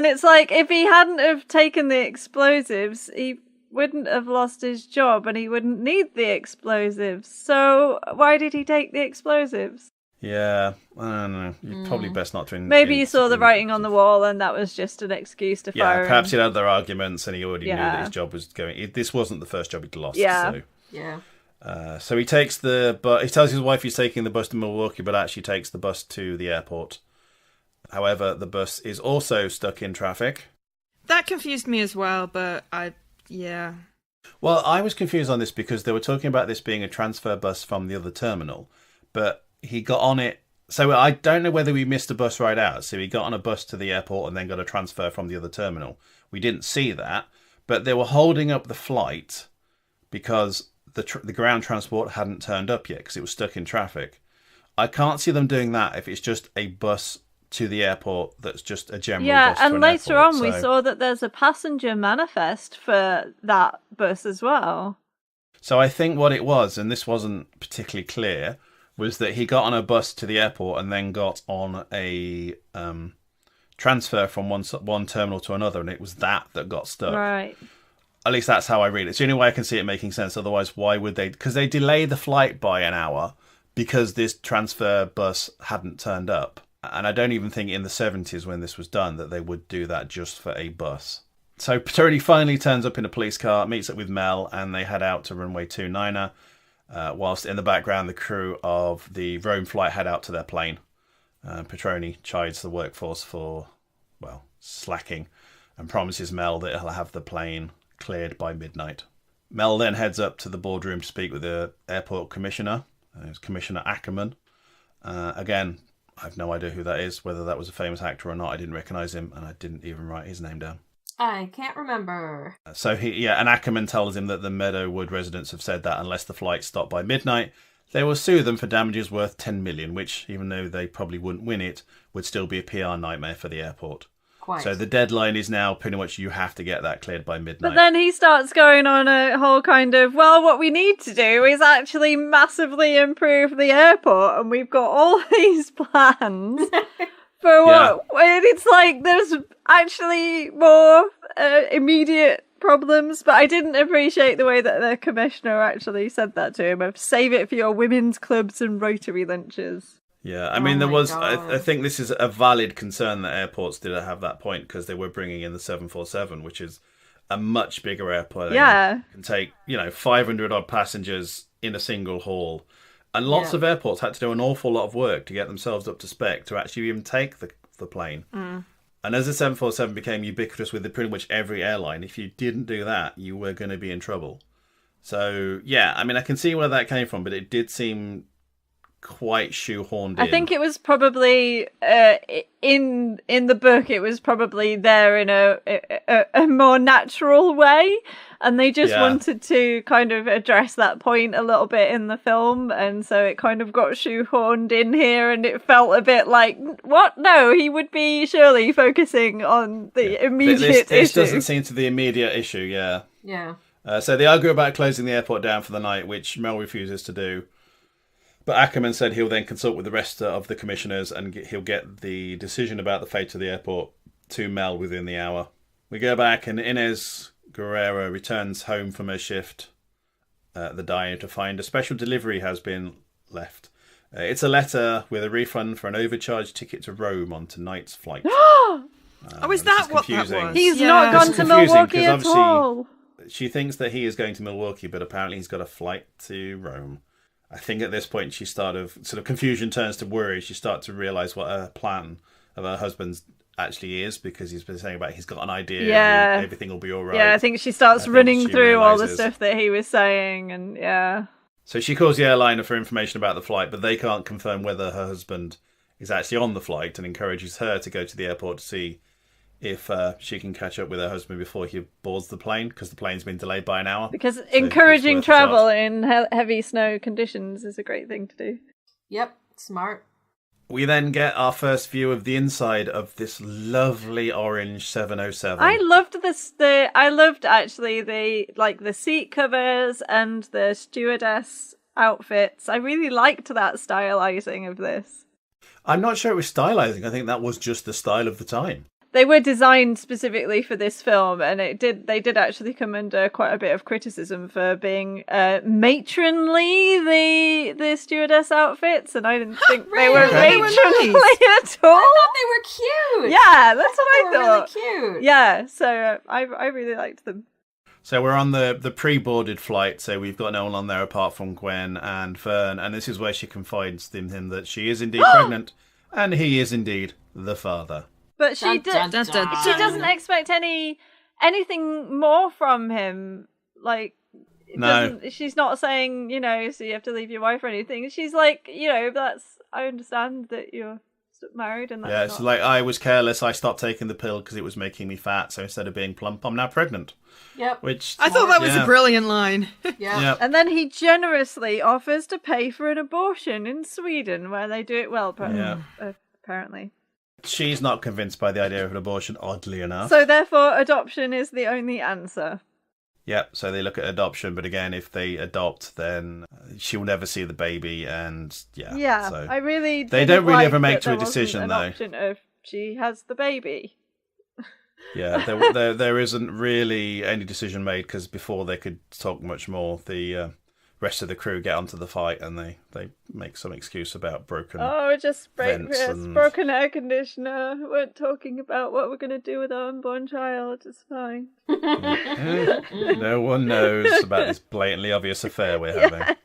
it's like, if he hadn't have taken the explosives, he wouldn't have lost his job and he wouldn't need the explosives. So why did he take the explosives? Yeah, I don't know. You're probably best not to... Maybe he saw the writing on the wall and that was just an excuse to fire Yeah, him. perhaps he'd had their arguments and he already knew that Yeah. his job was going... This wasn't the first job he'd lost. Yeah. So, Yeah. so he takes the... But he tells his wife he's taking the bus to Milwaukee, but actually takes the bus to the airport. However, the bus is also stuck in traffic. That confused me as well, but yeah. Well, I was confused on this because they were talking about this being a transfer bus from the other terminal, but he got on it. So I don't know whether we missed a bus ride out. So he got on a bus to the airport and then got a transfer from the other terminal. We didn't see that, but they were holding up the flight because the ground transport hadn't turned up yet because it was stuck in traffic. I can't see them doing that if it's just a bus to the airport that's just a general bus to and an later airport, on we so- saw that there's a passenger manifest for that bus as well. So I think what it was, and this wasn't particularly clear, was that he got on a bus to the airport and then got on a transfer from one terminal to another, and it was that got stuck. Right. At least that's how I read it. It's the only way I can see it making sense. Otherwise, why would they? Because they delayed the flight by an hour because this transfer bus hadn't turned up. And I don't even think in the 70s when this was done that they would do that just for a bus. So Paturity finally turns up in a police car, meets up with Mel, and they head out to runway 29er. Whilst in the background, the crew of the Rome flight head out to their plane. Petroni chides the workforce for, slacking and promises Mel that he'll have the plane cleared by midnight. Mel then heads up to the boardroom to speak with the airport commissioner. It's Commissioner Ackerman. Again, I have no idea who that is, whether that was a famous actor or not. I didn't recognise him, and I didn't even write his name down. I can't remember. So and Ackerman tells him that the Meadowwood residents have said that unless the flight stopped by midnight, they will sue them for damages worth 10 million, which, even though they probably wouldn't win it, would still be a PR nightmare for the airport. Quite. So the deadline is now pretty much you have to get that cleared by midnight. But then he starts going on a whole kind of, well, what we need to do is actually massively improve the airport, and we've got all these plans for what? And it's like there's actually more immediate problems, but I didn't appreciate the way that the commissioner actually said that to him, of save it for your women's clubs and Rotary lunches. Yeah, I mean, there my was... God. I think this is a valid concern that airports did have that point, because they were bringing in the 747, which is a much bigger airplane. Yeah. It can take, 500-odd passengers in a single haul. And lots of airports had to do an awful lot of work to get themselves up to spec to actually even take the plane. And as the 747 became ubiquitous with pretty much every airline, if you didn't do that, you were going to be in trouble. So, yeah, I mean, I can see where that came from, but it did seem quite shoehorned in. I think it was probably in the book. It was probably there in a more natural way, and they just wanted to kind of address that point a little bit in the film, and so it kind of got shoehorned in here, and it felt a bit like, what? No, he would be surely focusing on the immediate this issue. doesn't seem to be the immediate issue. Yeah. So they argue about closing the airport down for the night, which Mel refuses to do. But Ackerman said he'll then consult with the rest of the commissioners and he'll get the decision about the fate of the airport to Mel within the hour. We go back and Inez Guerrero returns home from her shift at the diner to find a special delivery has been left. It's a letter with a refund for an overcharged ticket to Rome on tonight's flight. Is that what that was? He's not gone to Milwaukee at all. She thinks that he is going to Milwaukee, but apparently he's got a flight to Rome. I think at this point she sort of confusion turns to worry. She starts to realise what her plan of her husband's actually is, because he's been saying about he's got an idea. Yeah, everything will be all right. Yeah, I think she starts running through all the stuff that he was saying, and yeah. So she calls the airliner for information about the flight, but they can't confirm whether her husband is actually on the flight, and encourages her to go to the airport to see if she can catch up with her husband before he boards the plane, because the plane's been delayed by an hour. Because encouraging travel in heavy snow conditions is a great thing to do. Yep, smart. We then get our first view of the inside of this lovely orange 707. I loved this. I loved actually the seat covers and the stewardess outfits. I really liked that stylizing of this. I'm not sure it was stylizing. I think that was just the style of the time. They were designed specifically for this film, and they did actually come under quite a bit of criticism for being matronly, the stewardess outfits, and I didn't think they were matronly at all. I thought they were cute. Yeah, that's what I thought. Really cute. Yeah, so I really liked them. So we're on the pre-boarded flight, so we've got no one on there apart from Gwen and Fern, and this is where she confides in him that she is indeed pregnant, and he is indeed the father. But she doesn't expect anything more from him. Like, she's not saying, so you have to leave your wife or anything. She's like, I understand that you're married and that's it's like, I was careless. I stopped taking the pill because it was making me fat. So instead of being plump, I'm now pregnant. Yep. Which I thought that was a brilliant line. Yeah. And then he generously offers to pay for an abortion in Sweden, where they do it well, apparently. She's not convinced by the idea of an abortion, oddly enough. So therefore, adoption is the only answer. Yep, so they look at adoption, but again, if they adopt, then she will never see the baby, and Yeah, so I really they don't really ever make to a decision, though. Option of she has the baby. Yeah, there isn't really any decision made, because before they could talk much more, the rest of the crew get onto the fight and they make some excuse about broken broken air conditioner. We're talking about what we're going to do with our unborn child. It's fine. No one knows about this blatantly obvious affair we're having.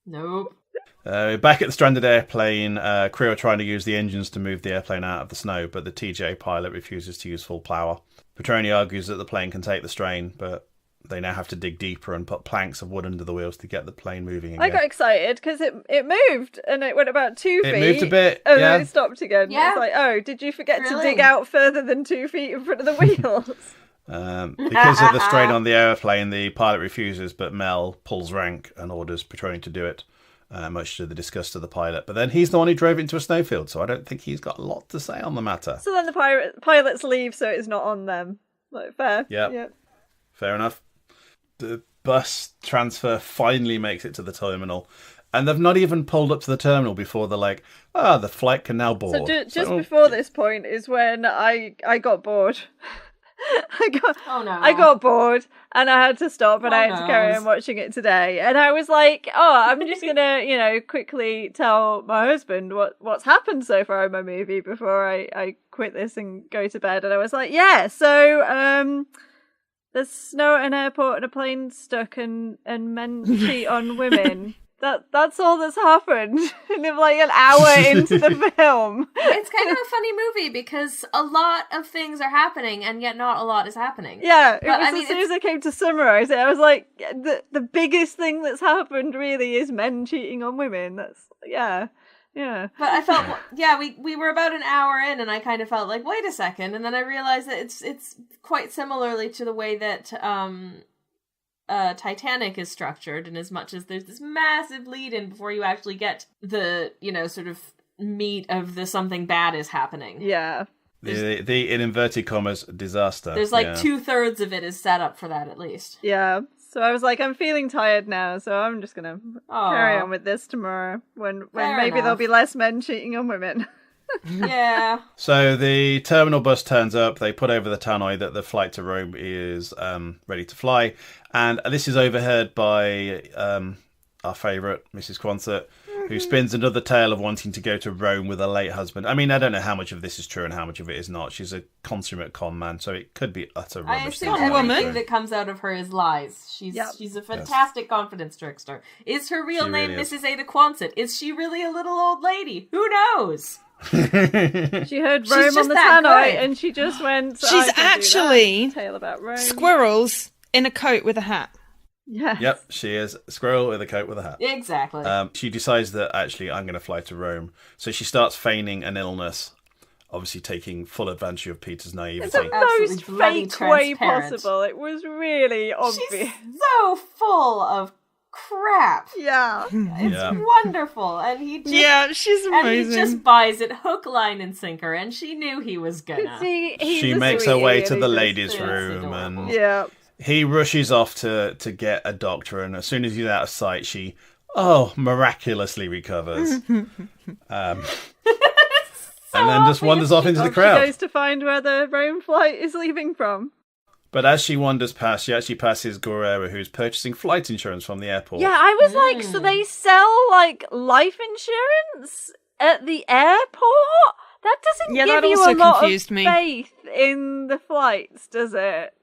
Nope. Back at the stranded airplane, crew are trying to use the engines to move the airplane out of the snow, but the TJ pilot refuses to use full power. Petroni argues that the plane can take the strain, but they now have to dig deeper and put planks of wood under the wheels to get the plane moving again. I got excited because it moved and it went about 2 feet. It moved a bit, and then it stopped again. Yeah. It's like, oh, did you forget to dig out further than 2 feet in front of the wheels? Because of the strain on the airplane, the pilot refuses, but Mel pulls rank and orders Petroni to do it, much to the disgust of the pilot. But then he's the one who drove it into a snowfield, so I don't think he's got a lot to say on the matter. So then the pilots leave, so it's not on them. Like, fair. Yep. Fair enough. The bus transfer finally makes it to the terminal, and they've not even pulled up to the terminal before they're like, the flight can now board. So just before this point is when I got bored. I got bored and I had to stop and I had to carry on watching it today. And I was like, I'm just going to, quickly tell my husband what's happened so far in my movie before I quit this and go to bed. And I was like, so there's snow at an airport and a plane stuck and men cheat on women. That's all that's happened. And like an hour into the film. It's kind of a funny movie because a lot of things are happening and yet not a lot is happening. Yeah, But, as soon as I came to summarize it, I was like, the biggest thing that's happened really is men cheating on women. That's yeah. But I felt, we were about an hour in, and I kind of felt like, wait a second, and then I realized that it's quite similarly to the way that Titanic is structured, in as much as there's this massive lead-in before you actually get the, sort of meat of the something bad is happening. Yeah. The in inverted commas, disaster. There's like 2/3 of it is set up for that, at least. Yeah. So I was like, I'm feeling tired now, so I'm just gonna carry on with this tomorrow, when maybe there'll be less men cheating on women. Yeah. So the terminal bus turns up. They put over the tannoy that the flight to Rome is ready to fly. And this is overheard by our favourite, Mrs. Quonsett, who spins another tale of wanting to go to Rome with her late husband. I mean, I don't know how much of this is true and how much of it is not. She's a consummate con man, so it could be utter rubbish. I assume everything that comes out of her is lies. She's a fantastic confidence trickster. Is her real name really Mrs. Ada Quonsett? Is she really a little old lady? Who knows? She heard Rome on the tannoy and she just went. She's actually tale about Rome. Squirrels in a coat with a hat. Yeah. Yep, she is a squirrel with a coat with a hat. Exactly. She decides that actually I'm going to fly to Rome, so she starts feigning an illness, obviously taking full advantage of Peter's naivety. It's the most fake way possible. It was really obvious. She's so full of crap. Yeah. It's wonderful. And he just, she's amazing. And he just buys it hook, line, and sinker, and she knew he was gonna. She makes her way to the ladies' room, and he rushes off to get a doctor, and as soon as he's out of sight, she miraculously recovers. And then just wanders off into the crowd. She goes to find where the Rome flight is leaving from. But as she wanders past, she actually passes Guerrero, who's purchasing flight insurance from the airport. Yeah, I was like, so they sell, like, life insurance at the airport? That doesn't give that you also a lot confused of me. faith in the flights, does it?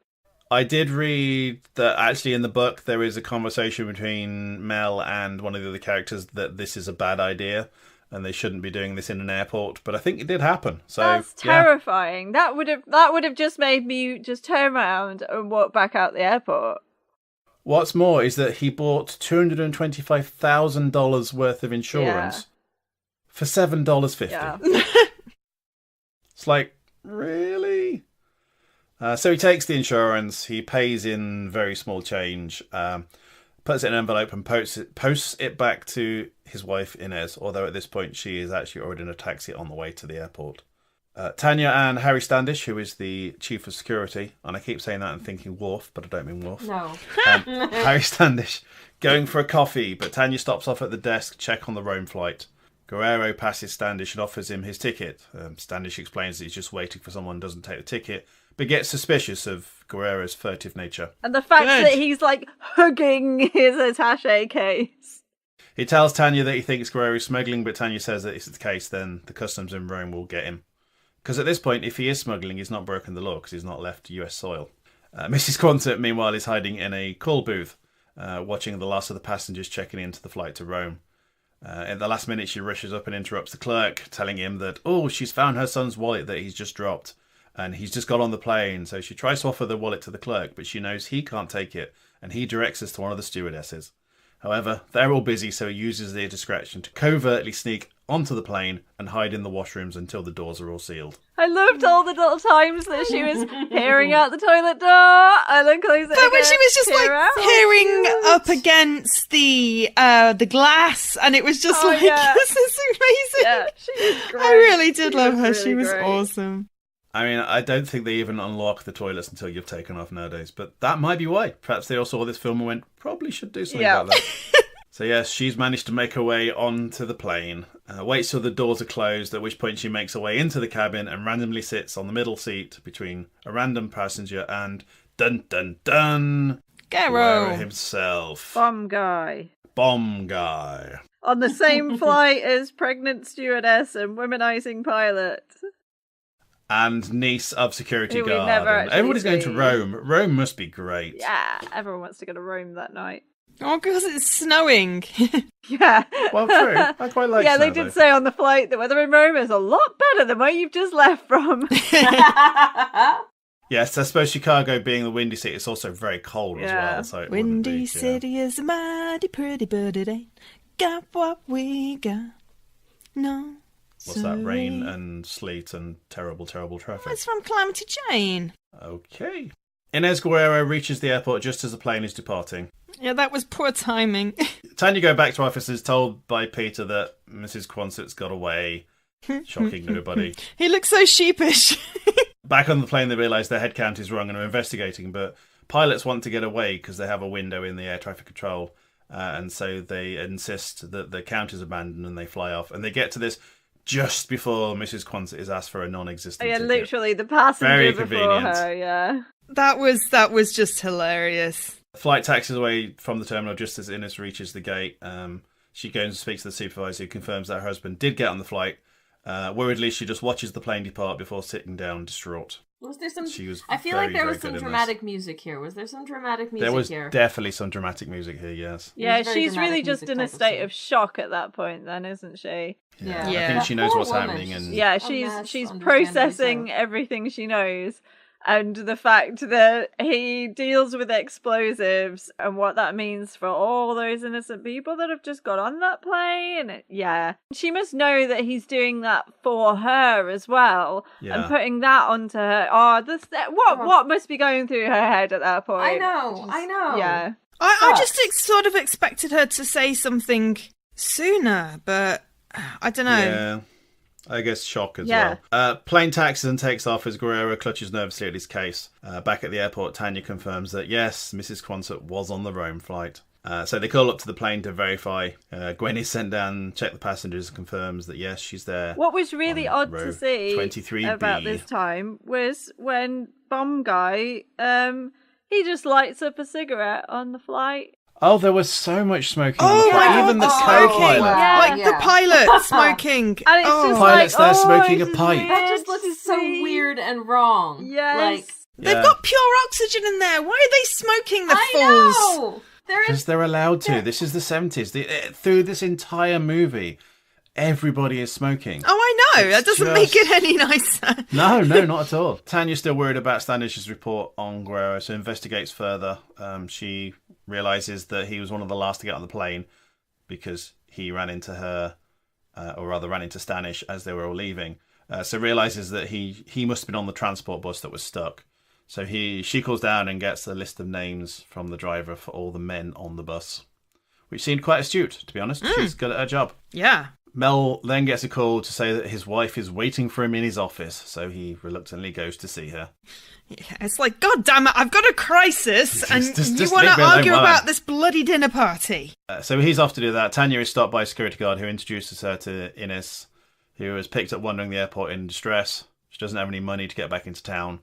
I did read that actually in the book there is a conversation between Mel and one of the other characters that this is a bad idea and they shouldn't be doing this in an airport, but I think it did happen. So that's terrifying. That would have just made me just turn around and walk back out the airport. What's more is that he bought $225,000 worth of insurance for $7.50. Yeah. It's like, really? So he takes the insurance, he pays in very small change, puts it in an envelope and posts it back to his wife Inez, although at this point she is actually already in a taxi on the way to the airport. Tanya and Harry Standish, who is the chief of security, and I keep saying that and thinking Worf, but I don't mean Worf. No. Harry Standish going for a coffee, but Tanya stops off at the desk to check on the Rome flight. Guerrero passes Standish and offers him his ticket. Standish explains that he's just waiting for someone who doesn't take the ticket, but gets suspicious of Guerrero's furtive nature. And the fact that he's, like, hugging his attaché case. He tells Tanya that he thinks Guerrero's smuggling, but Tanya says that if it's the case, then the customs in Rome will get him. Because at this point, if he is smuggling, he's not broken the law, because he's not left US soil. Mrs. Quonsett, meanwhile, is hiding in a call booth, watching the last of the passengers checking into the flight to Rome. At the last minute, she rushes up and interrupts the clerk, telling him that, she's found her son's wallet that he's just dropped. And he's just got on the plane, so she tries to offer the wallet to the clerk, but she knows he can't take it, and he directs us to one of the stewardesses. However, they're all busy, so he uses their discretion to covertly sneak onto the plane and hide in the washrooms until the doors are all sealed. I loved all the little times that she was peering out the toilet door and then closing it. But when she was just peering up against the glass, and it was just this is amazing. Yeah, she was great. I really did love her. Really she was great. Awesome. I mean, I don't think they even unlock the toilets until you've taken off nowadays, but that might be why. Perhaps they all saw this film and went, probably should do something about that. So yes, she's managed to make her way onto the plane, waits till the doors are closed, at which point she makes her way into the cabin and randomly sits on the middle seat between a random passenger and dun-dun-dun, Guerrero himself. Bomb guy. On the same flight as pregnant stewardess and womanizing pilot. And niece of security Who we've guard. never And everybody's going to seen. Rome. Rome must be great. Yeah, everyone wants to go to Rome that night. Oh, because it's snowing. Yeah. Well, true. I quite like Yeah, snow, they did though. say on the flight the weather in Rome is a lot better than where you've just left from. Yes, I suppose Chicago being the windy city, it's also very cold as Yeah. well. So it wouldn't Windy be, City is a mighty pretty, but it ain't got what we got. No. What's that? Rain sorry. and sleet and terrible, terrible traffic. It's from Calamity Jane. Okay. Inez Guerrero reaches the airport just as the plane is departing. Yeah, that was poor timing. Tanya go back to office is told by Peter that Mrs. Quonset's got away, shocking nobody. He looks so sheepish. Back on the plane, they realise their head count is wrong and are investigating, but pilots want to get away because they have a window in the air traffic control, and so they insist that the count is abandoned and they fly off. And they get to this just before Mrs. Quonset is asked for a non-existent Yeah, ticket. literally the passenger Very before convenient. her, yeah. That was just hilarious. Flight taxis away from the terminal just as Inez reaches the gate. She goes and speaks to the supervisor, who confirms that her husband did get on the flight. Worriedly, she just watches the plane depart before sitting down, distraught. Was there some? She was I feel very, like there very was some good in this. dramatic music here. Was there some dramatic music There was here? definitely some dramatic music here, yes. Yeah, It was very she's really dramatic just music in a type of state scene. of shock at that point then, isn't she? Yeah. Yeah. I think she That knows poor what's woman, happening. And Yeah, A she's mess, she's understandably processing so. everything she knows, and the fact that he deals with explosives and what that means for all those innocent people that have just got on that plane. Yeah, she must know that he's doing that for her as well, Yeah. and putting that onto her. Oh, what must be going through her head at that point? I know. Yeah. I just sort of expected her to say something sooner, but I don't know. Yeah. I guess shock as Yeah. well. Plane taxis and takes off as Guerrero clutches nervously at his case. Back at the airport, Tanya confirms that yes, Mrs. Quonset was on the Rome flight. So they call up to the plane to verify. Gwen is sent down, check the passengers, and confirms that yes, she's there. What was really on odd row to see 23B. about this time was when Bomb Guy, he just lights up a cigarette on the flight. Oh, there was so much smoking on Oh the flight. my Even the God, co-pilot. Yeah. Like the pilot smoking. And it's Oh. just Pilot's like, there smoking a this is pipe. weird That just to looks so see. weird and wrong. Yes. Like, Yeah. They've got pure oxygen in there. Why are they smoking the I fools? know. There Because is. they're allowed to. This is the 70s. Through this entire movie, everybody is smoking. Oh, I know. That It's doesn't make just- it any nicer. No, not at all. Tanya's still worried about Standish's report on Guerrero, so investigates further. She realises that he was one of the last to get on the plane because he ran into her, or rather ran into Stanish as they were all leaving. So realises that he must have been on the transport bus that was stuck. So she calls down and gets a list of names from the driver for all the men on the bus, which seemed quite astute, to be honest. She's good at her job. Yeah. Mel then gets a call to say that his wife is waiting for him in his office, so he reluctantly goes to see her. Yeah, it's like, God damn it, I've got a crisis, and Just you want leave to me alone, argue will I? about this bloody dinner party. So he's off to do that. Tanya is stopped by a security guard who introduces her to Ines, who has picked up wandering the airport in distress. She doesn't have any money to get back into town.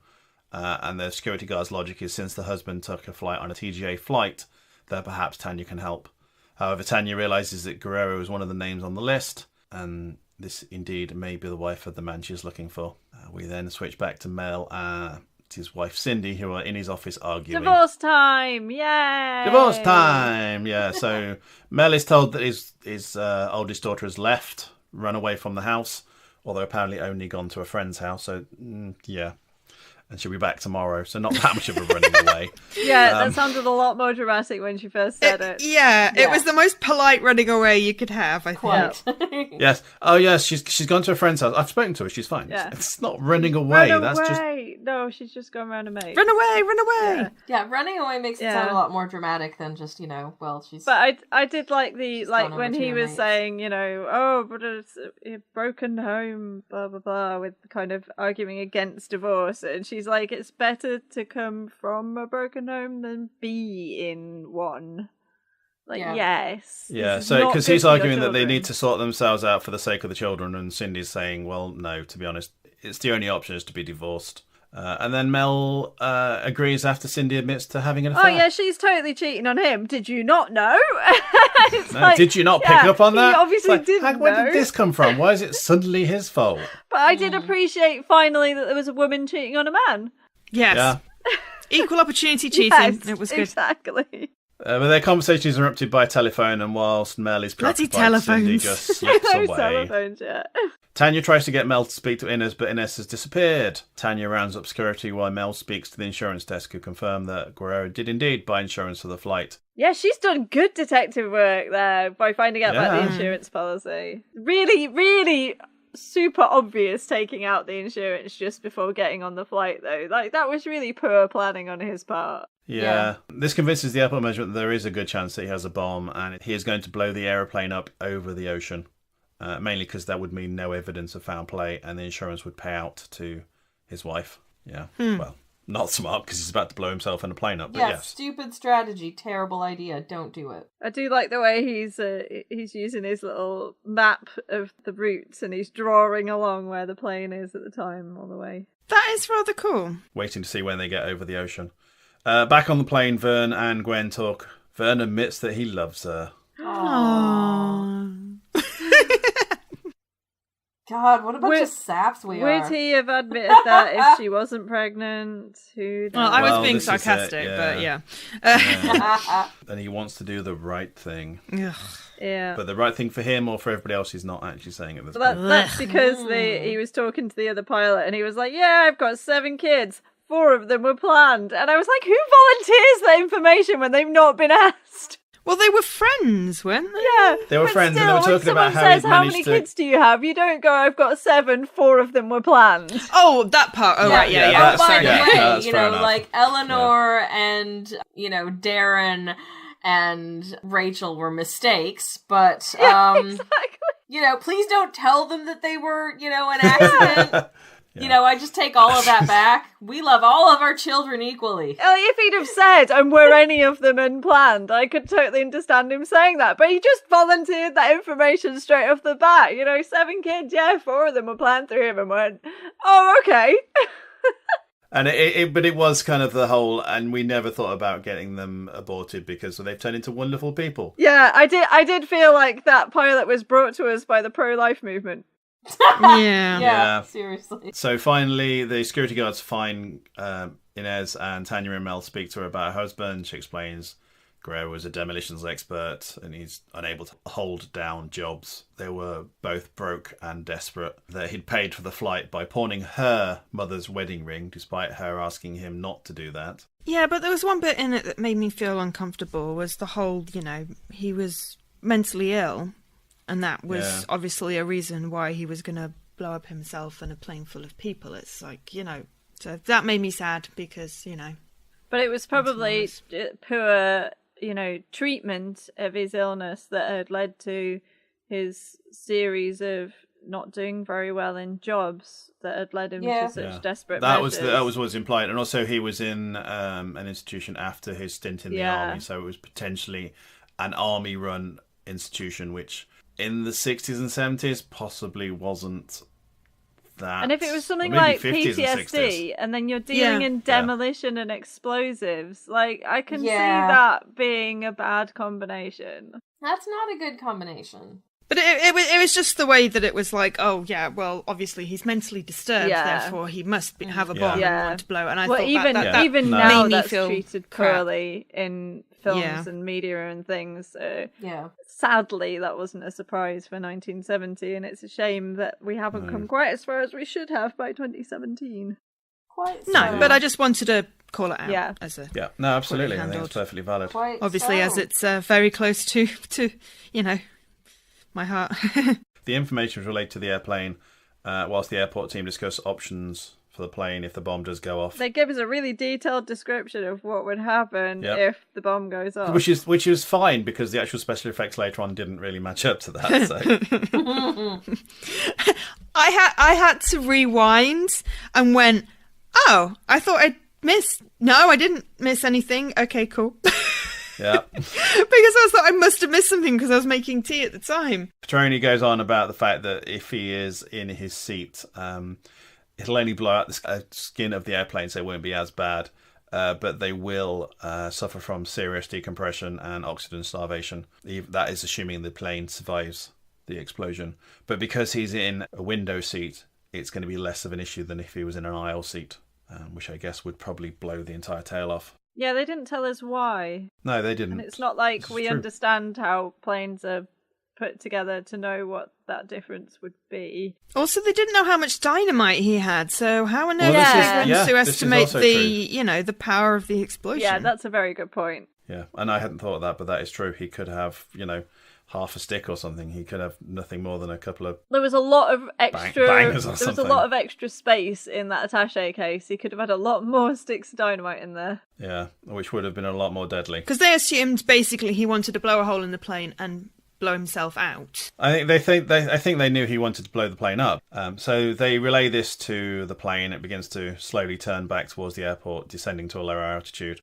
And the security guard's logic is since the husband took a flight on a TGA flight, that perhaps Tanya can help. However, Tanya realises that Guerrero is one of the names on the list, and this indeed may be the wife of the man she's looking for. We then switch back to Mel and his wife Cindy, who are in his office arguing. Divorce time! Yay! Divorce time! Yeah, so Mel is told that his oldest daughter has left, run away from the house, although apparently only gone to a friend's house, so yeah. And she'll be back tomorrow, so not that much of a running away. Yeah, that sounded a lot more dramatic when she first said it. Yeah, it Yeah. was the most polite running away you could have, I think. Quite. Yes. Oh, yes. She's gone to a friend's house. I've spoken to her. She's fine. Yeah. It's not running away. Run That's just. away! No, she's just going around a mate. Run away, run away. Yeah. Yeah, running away makes it Yeah. sound a lot more dramatic than just, well, she's. But I did like She's like gone when over to he your was mates. saying, oh, but it's a broken home, blah blah blah, with kind of arguing against divorce, and she's like, it's better to come from a broken home than be in one. Like, Yeah. yes. Yeah. this is So not because good he's for your arguing that they children. need to sort themselves out for the sake of the children, and Cindy's saying, well, no. To be honest, it's the only option is to be divorced. And then Mel agrees after Cindy admits to having an affair. Oh yeah, she's totally cheating on him. Did you not know? It's No, like, did you not pick yeah, up on that? He obviously It's like, didn't where know. did this come from? Why is it suddenly his fault? But I did appreciate finally that there was a woman cheating on a man. Yes. Yeah. Equal opportunity cheating. Yes, It was good. Exactly. But their conversation is interrupted by a telephone, and whilst Mel is Bloody preoccupied, Cindy telephones. just slips Those away. telephones, yeah. Tanya tries to get Mel to speak to Inez, but Inez has disappeared. Tanya rounds up security while Mel speaks to the insurance desk, who confirm that Guerrero did indeed buy insurance for the flight. Yeah, she's done good detective work there by finding out about the Yeah. insurance policy. Really, really super obvious taking out the insurance just before getting on the flight, though. Like, that was really poor planning on his part. Yeah. This convinces the airport management that there is a good chance that he has a bomb, and he is going to blow the aeroplane up over the ocean. Mainly because that would mean no evidence of foul play, and the insurance would pay out to his wife. Yeah. Well, not smart, because he's about to blow himself in a plane up, but Yeah, yes. stupid strategy, terrible idea. Don't do it. I do like the way he's using his little map of the routes, and he's drawing along where the plane is at the time on the way. That is rather cool. Waiting to see when they get over the ocean. Back on the plane, Vern and Gwen talk. Vern admits that he loves her. Aww. God, what a bunch of saps we are. Would he have admitted that if she wasn't pregnant? Who knows? Well, I was Well, being this is it, sarcastic, yeah. but yeah. And he wants to do the right thing. Ugh. Yeah. But the right thing for him or for everybody else, he's not actually saying at this But point. that's because he was talking to the other pilot, and he was like, "Yeah, I've got 7 kids. 4 of them were planned." And I was like, "Who volunteers that information when they've not been asked?" Well, they were friends, weren't they? Yeah, They were but friends, and still, they were when talking about someone how says, he'd "How managed many to-" kids do you have?" You don't go, "I've got 7. 4 of them were planned." Oh, that part. Oh, right, yeah. yeah, Oh, that's- by Sorry. the yeah, way, that's you fair know, enough. like Eleanor and, Darren and Rachel were mistakes, but, Exactly. please don't tell them that they were, an accident. I just take all of that back. We love all of our children equally. If he'd have said, "And were any of them unplanned?" I could totally understand him saying that. But he just volunteered that information straight off the bat. 7 kids, yeah, 4 of them were planned, 3 of them weren't. Oh, okay. And but it was kind of the whole, and we never thought about getting them aborted because they've turned into wonderful people. Yeah, I did feel like that pilot was brought to us by the pro-life movement. Yeah. Yeah. Seriously. So finally, the security guards find Inez, and Tanya and Mel speak to her about her husband. She explains Guerrero was a demolitions expert and he's unable to hold down jobs. They were both broke and desperate. That he'd paid for the flight by pawning her mother's wedding ring, despite her asking him not to do that. Yeah, but there was one bit in it that made me feel uncomfortable, was the whole, he was mentally ill, and that was obviously a reason why he was going to blow up himself and a plane full of people. It's like, so that made me sad because, But it was probably poor, treatment of his illness that had led to his series of not doing very well in jobs that had led him to such desperate measures. That was what was implied. And also he was in an institution after his stint in the army, so it was potentially an army-run institution, which in the 60s and 70s possibly wasn't that. And if it was something or maybe like 50s and PTSD, 60s. and then you're dealing in demolition and explosives, like, I can see that being a bad combination. That's not a good combination. But it was just the way that it was like, oh yeah, well obviously he's mentally disturbed, therefore he must have a bomb and want to blow it. And I thought even that now made me that's feel treated crap. poorly in films and media and things. Sadly, that wasn't a surprise for 1970, and it's a shame that we haven't come quite as far as we should have by 2017. No, but I just wanted to call it out as a no, absolutely. I think it's perfectly valid. Obviously, as it's very close to my heart. The information was related to the airplane, whilst the airport team discuss options for the plane if the bomb does go off. They give us a really detailed description of what would happen if the bomb goes off. Which is fine, because the actual special effects later on didn't really match up to that. So. I had to rewind and went, oh, I thought I'd missed. No, I didn't miss anything. Okay, cool. Yeah. Because I thought I must have missed something because I was making tea at the time. Petroni goes on about the fact that if he is in his seat, it'll only blow out the skin of the airplane, so it won't be as bad. But they will suffer from serious decompression and oxygen starvation. That is assuming the plane survives the explosion. But because he's in a window seat, it's going to be less of an issue than if he was in an aisle seat, which I guess would probably blow the entire tail off. Yeah, they didn't tell us why. No, they didn't. And it's not like This is we true. understand how planes are put together to know what that difference would be. Also, they didn't know how much dynamite he had, so how on earth this are is- they going yeah, to this is estimate also the, true. the power of the explosion? Yeah, that's a very good point. Yeah, and I hadn't thought of that, but that is true. He could have, half a stick or something. He could have nothing more than a couple of... There was a lot of extra. bangers or There was a something. lot of extra space in that attaché case. He could have had a lot more sticks of dynamite in there. Yeah, which would have been a lot more deadly. Because they assumed basically he wanted to blow a hole in the plane and blow himself out. I think they knew he wanted to blow the plane up. So they relay this to the plane. It begins to slowly turn back towards the airport, descending to a lower altitude.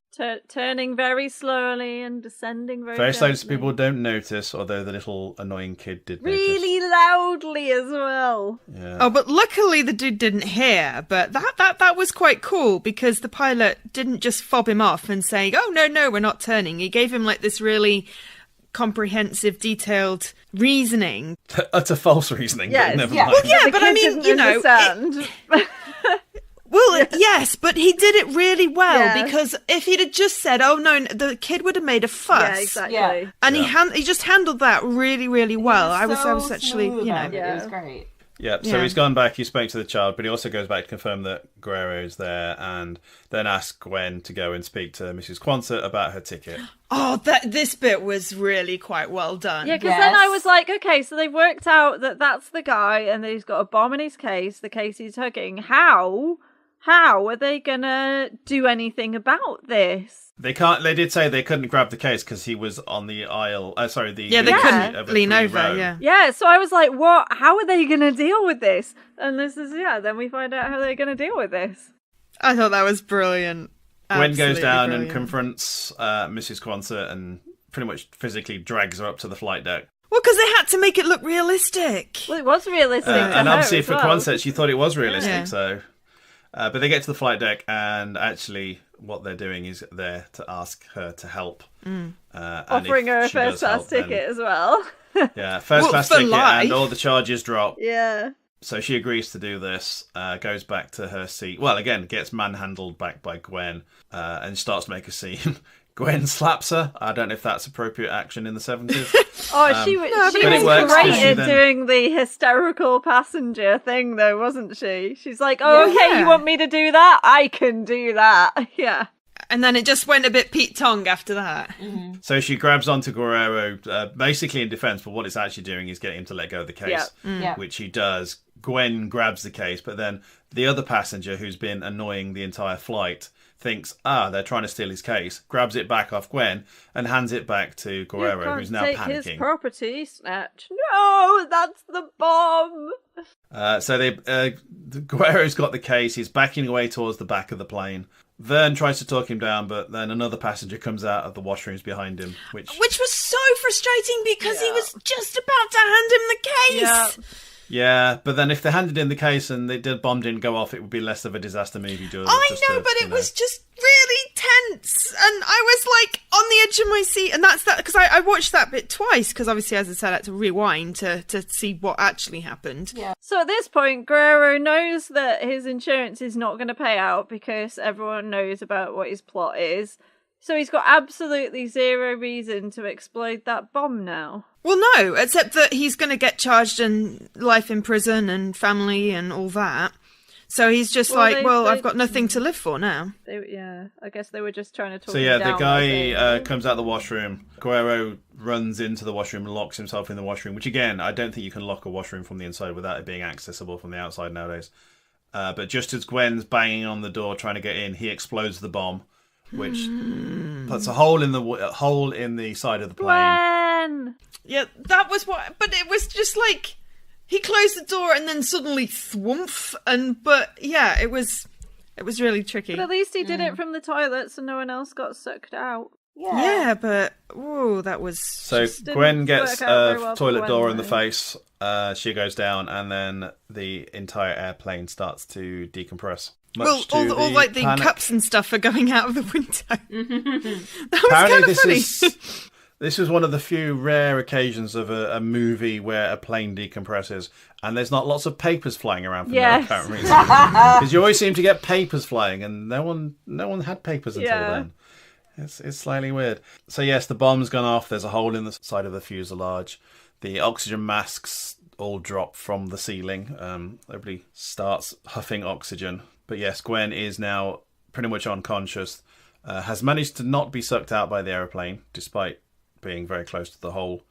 Turning very slowly and descending Very slowly, so gently. people don't notice, although the little annoying kid did Really notice. loudly as well. Yeah. Oh, but luckily the dude didn't hear. But that was quite cool because the pilot didn't just fob him off and say, "Oh no, we're not turning." He gave him like this really comprehensive, detailed reasoning. Utter false reasoning. Yes, but never yeah. mind. Yeah, The but I kid mean, didn't understand. Well, yes, but he did it really well Yeah. because if he'd have just said, "Oh no," the kid would have made a fuss. Yeah, exactly. Yeah. And Yeah. he just handled that really, really well. I was actually, smooth you know, about it. It Yeah. was great. Yeah, so Yeah. he's gone back, he spoke to the child, but he also goes back to confirm that Guerrero's there and then asks Gwen to go and speak to Mrs. Quonsett about her ticket. oh, this bit was really quite well done. Yeah, because then I Yes. was like, okay, so they've worked out that that's the guy and that he's got a bomb in his case, the case he's hugging. How are they gonna do anything about this? They did say they couldn't grab the case because he was on the aisle, Yeah, they the couldn't of a lean free over. row. Yeah. Yeah, so I was like, what? How are they gonna deal with this? And this is, then we find out how they're gonna deal with this. I thought that was brilliant. Gwen goes Absolutely down brilliant. and confronts Mrs. Quonsett and pretty much physically drags her up to the flight deck. Well, because they had to make it look realistic. Well, it was realistic. to And her obviously as for well. Quonsett, she thought it was realistic, Yeah. so... but they get to the flight deck, and actually, what they're doing is there to ask her to help. And Offering if her a she does first class help, then- ticket as well. Yeah, first Well, class for ticket, life. and all the charges drop. Yeah. So she agrees to do this, goes back to her seat. Well, again, gets manhandled back by Gwen, and starts to make a scene. Gwen slaps her. I don't know if that's appropriate action in the 70s. Oh, she was but it works 'cause great she at then- doing the hysterical passenger thing, though, wasn't she? She's like, "Oh, Yeah. okay, you want me to do that? I can do that." Yeah. And then it just went a bit Pete Tong after that. So she grabs onto Guerrero, basically in defense, but what it's actually doing is getting him to let go of the case, Yeah. which he does. Gwen grabs the case, but then the other passenger who's been annoying the entire flight thinks, they're trying to steal his case, grabs it back off Gwen and hands it back to Guerrero, You can't who's now take panicking. his property, Snatch. No, that's the bomb. So Guerrero's got the case. He's backing away towards the back of the plane. Vern tries to talk him down, but then another passenger comes out of the washrooms behind him, which Which was so frustrating because he was just about to hand him the case. yeah. But then if they handed in the case and the bomb didn't go off, it would be less of a disaster movie. I know, but it was just really tense, and I was like on the edge of my seat, and that's that because I watched that bit twice because obviously, as I said, I had to rewind to see what actually happened. Yeah. So at this point, Guerrero knows that his insurance is not going to pay out because everyone knows about what his plot is. So he's got absolutely zero reason to explode that bomb now. Well, no, except that he's going to get charged in life in prison and family and all that. So he's just I've got nothing to live for now. I guess they were just trying to talk So him yeah, the down, guy I think. comes out of the washroom. Guerrero runs into the washroom and locks himself in the washroom, which again, I don't think you can lock a washroom from the inside without it being accessible from the outside nowadays. But just as Gwen's banging on the door trying to get in, he explodes the bomb, which puts a hole in the side of the plane. Gwen! Yeah, that was what. But it was just like he closed the door and then suddenly thwumph. But yeah, it was really tricky. But at least he did it from the toilet, so no one else got sucked out. Yeah, but that was. So Just didn't Gwen gets work out very a well for toilet Gwen, door in the though. face. She goes down, and then the entire airplane starts to decompress. Much to all like the panic. cups and stuff are going out of the window. That was Apparently, kind of funny. this is one of the few rare occasions of a movie where a plane decompresses, and there's not lots of papers flying around for Yes. no apparent reason. Because you always seem to get papers flying, and no one had papers until Yeah. then. It's slightly weird. So yes, the bomb's gone off. There's a hole in the side of the fuselage. The oxygen masks all drop from the ceiling. Everybody starts huffing oxygen. But yes, Gwen is now pretty much unconscious. Has managed to not be sucked out by the aeroplane, despite being very close to the hole,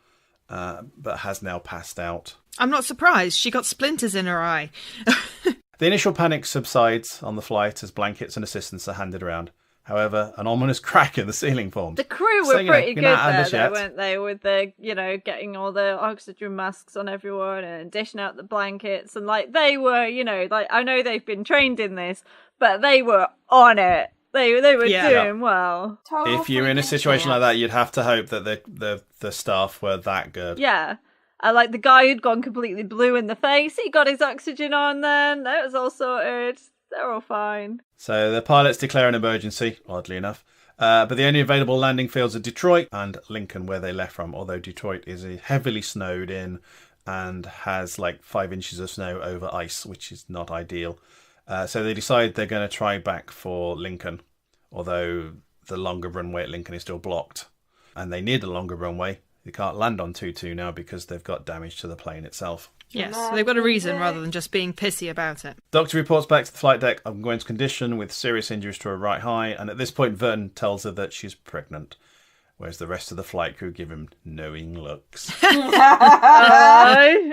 but has now passed out. I'm not surprised. She got splinters in her eye. The initial panic subsides on the flight as blankets and assistance are handed around. However, an ominous crack in the ceiling forms. The crew were pretty good there, though, weren't they? With the, getting all the oxygen masks on everyone and dishing out the blankets. And, they were, I know they've been trained in this, but they were on it. They were doing well. Total if you're in a situation like that, you'd have to hope that the staff were that good. Yeah. And, the guy who'd gone completely blue in the face, he got his oxygen on then. That was all sorted. They're all fine. So the pilots declare an emergency, oddly enough. But the only available landing fields are Detroit and Lincoln, where they left from, although Detroit is heavily snowed in and has 5 inches of snow over ice, which is not ideal. So they decide they're going to try back for Lincoln, although the longer runway at Lincoln is still blocked. And they need a longer runway. They can't land on 22 now because they've got damage to the plane itself. Yes, so they've got a reason rather than just being pissy about it. Doctor reports back to the flight deck of Gwen's condition with serious injuries to her right eye, and at this point Vernon tells her that she's pregnant, whereas the rest of the flight crew give him knowing looks.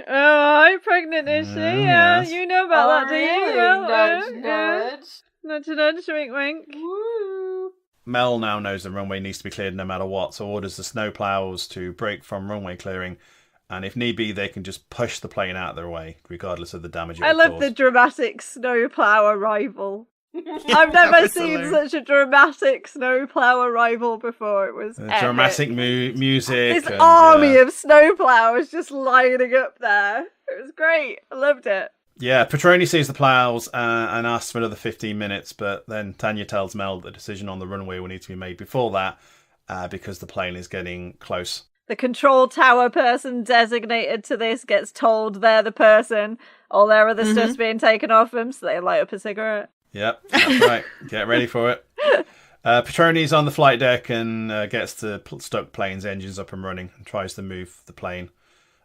Aye, pregnant is she? Yeah, yes. You know about that, do Nudge, you? nudge. Nudge, wink, wink. Woo. Mel now knows the runway needs to be cleared no matter what, so orders the snowplows to break from runway clearing, and if need be, they can just push the plane out of their way, regardless of the damage it will love cause. the dramatic snowplow arrival. I've never seen such a dramatic snowplow arrival before. It was epic. Dramatic music. This army of snowplows just lining up there. It was great. I loved it. Yeah, Petroni sees the plows and asks for another 15 minutes, but then Tanya tells Mel that the decision on the runway will need to be made before that because the plane is getting close. The control tower person designated to this gets told they're the person. All their other stuff's being taken off them, so they light up a cigarette. Yep, that's right. Get ready for it. Petroni's on the flight deck and gets the stuck plane's engines up and running and tries to move the plane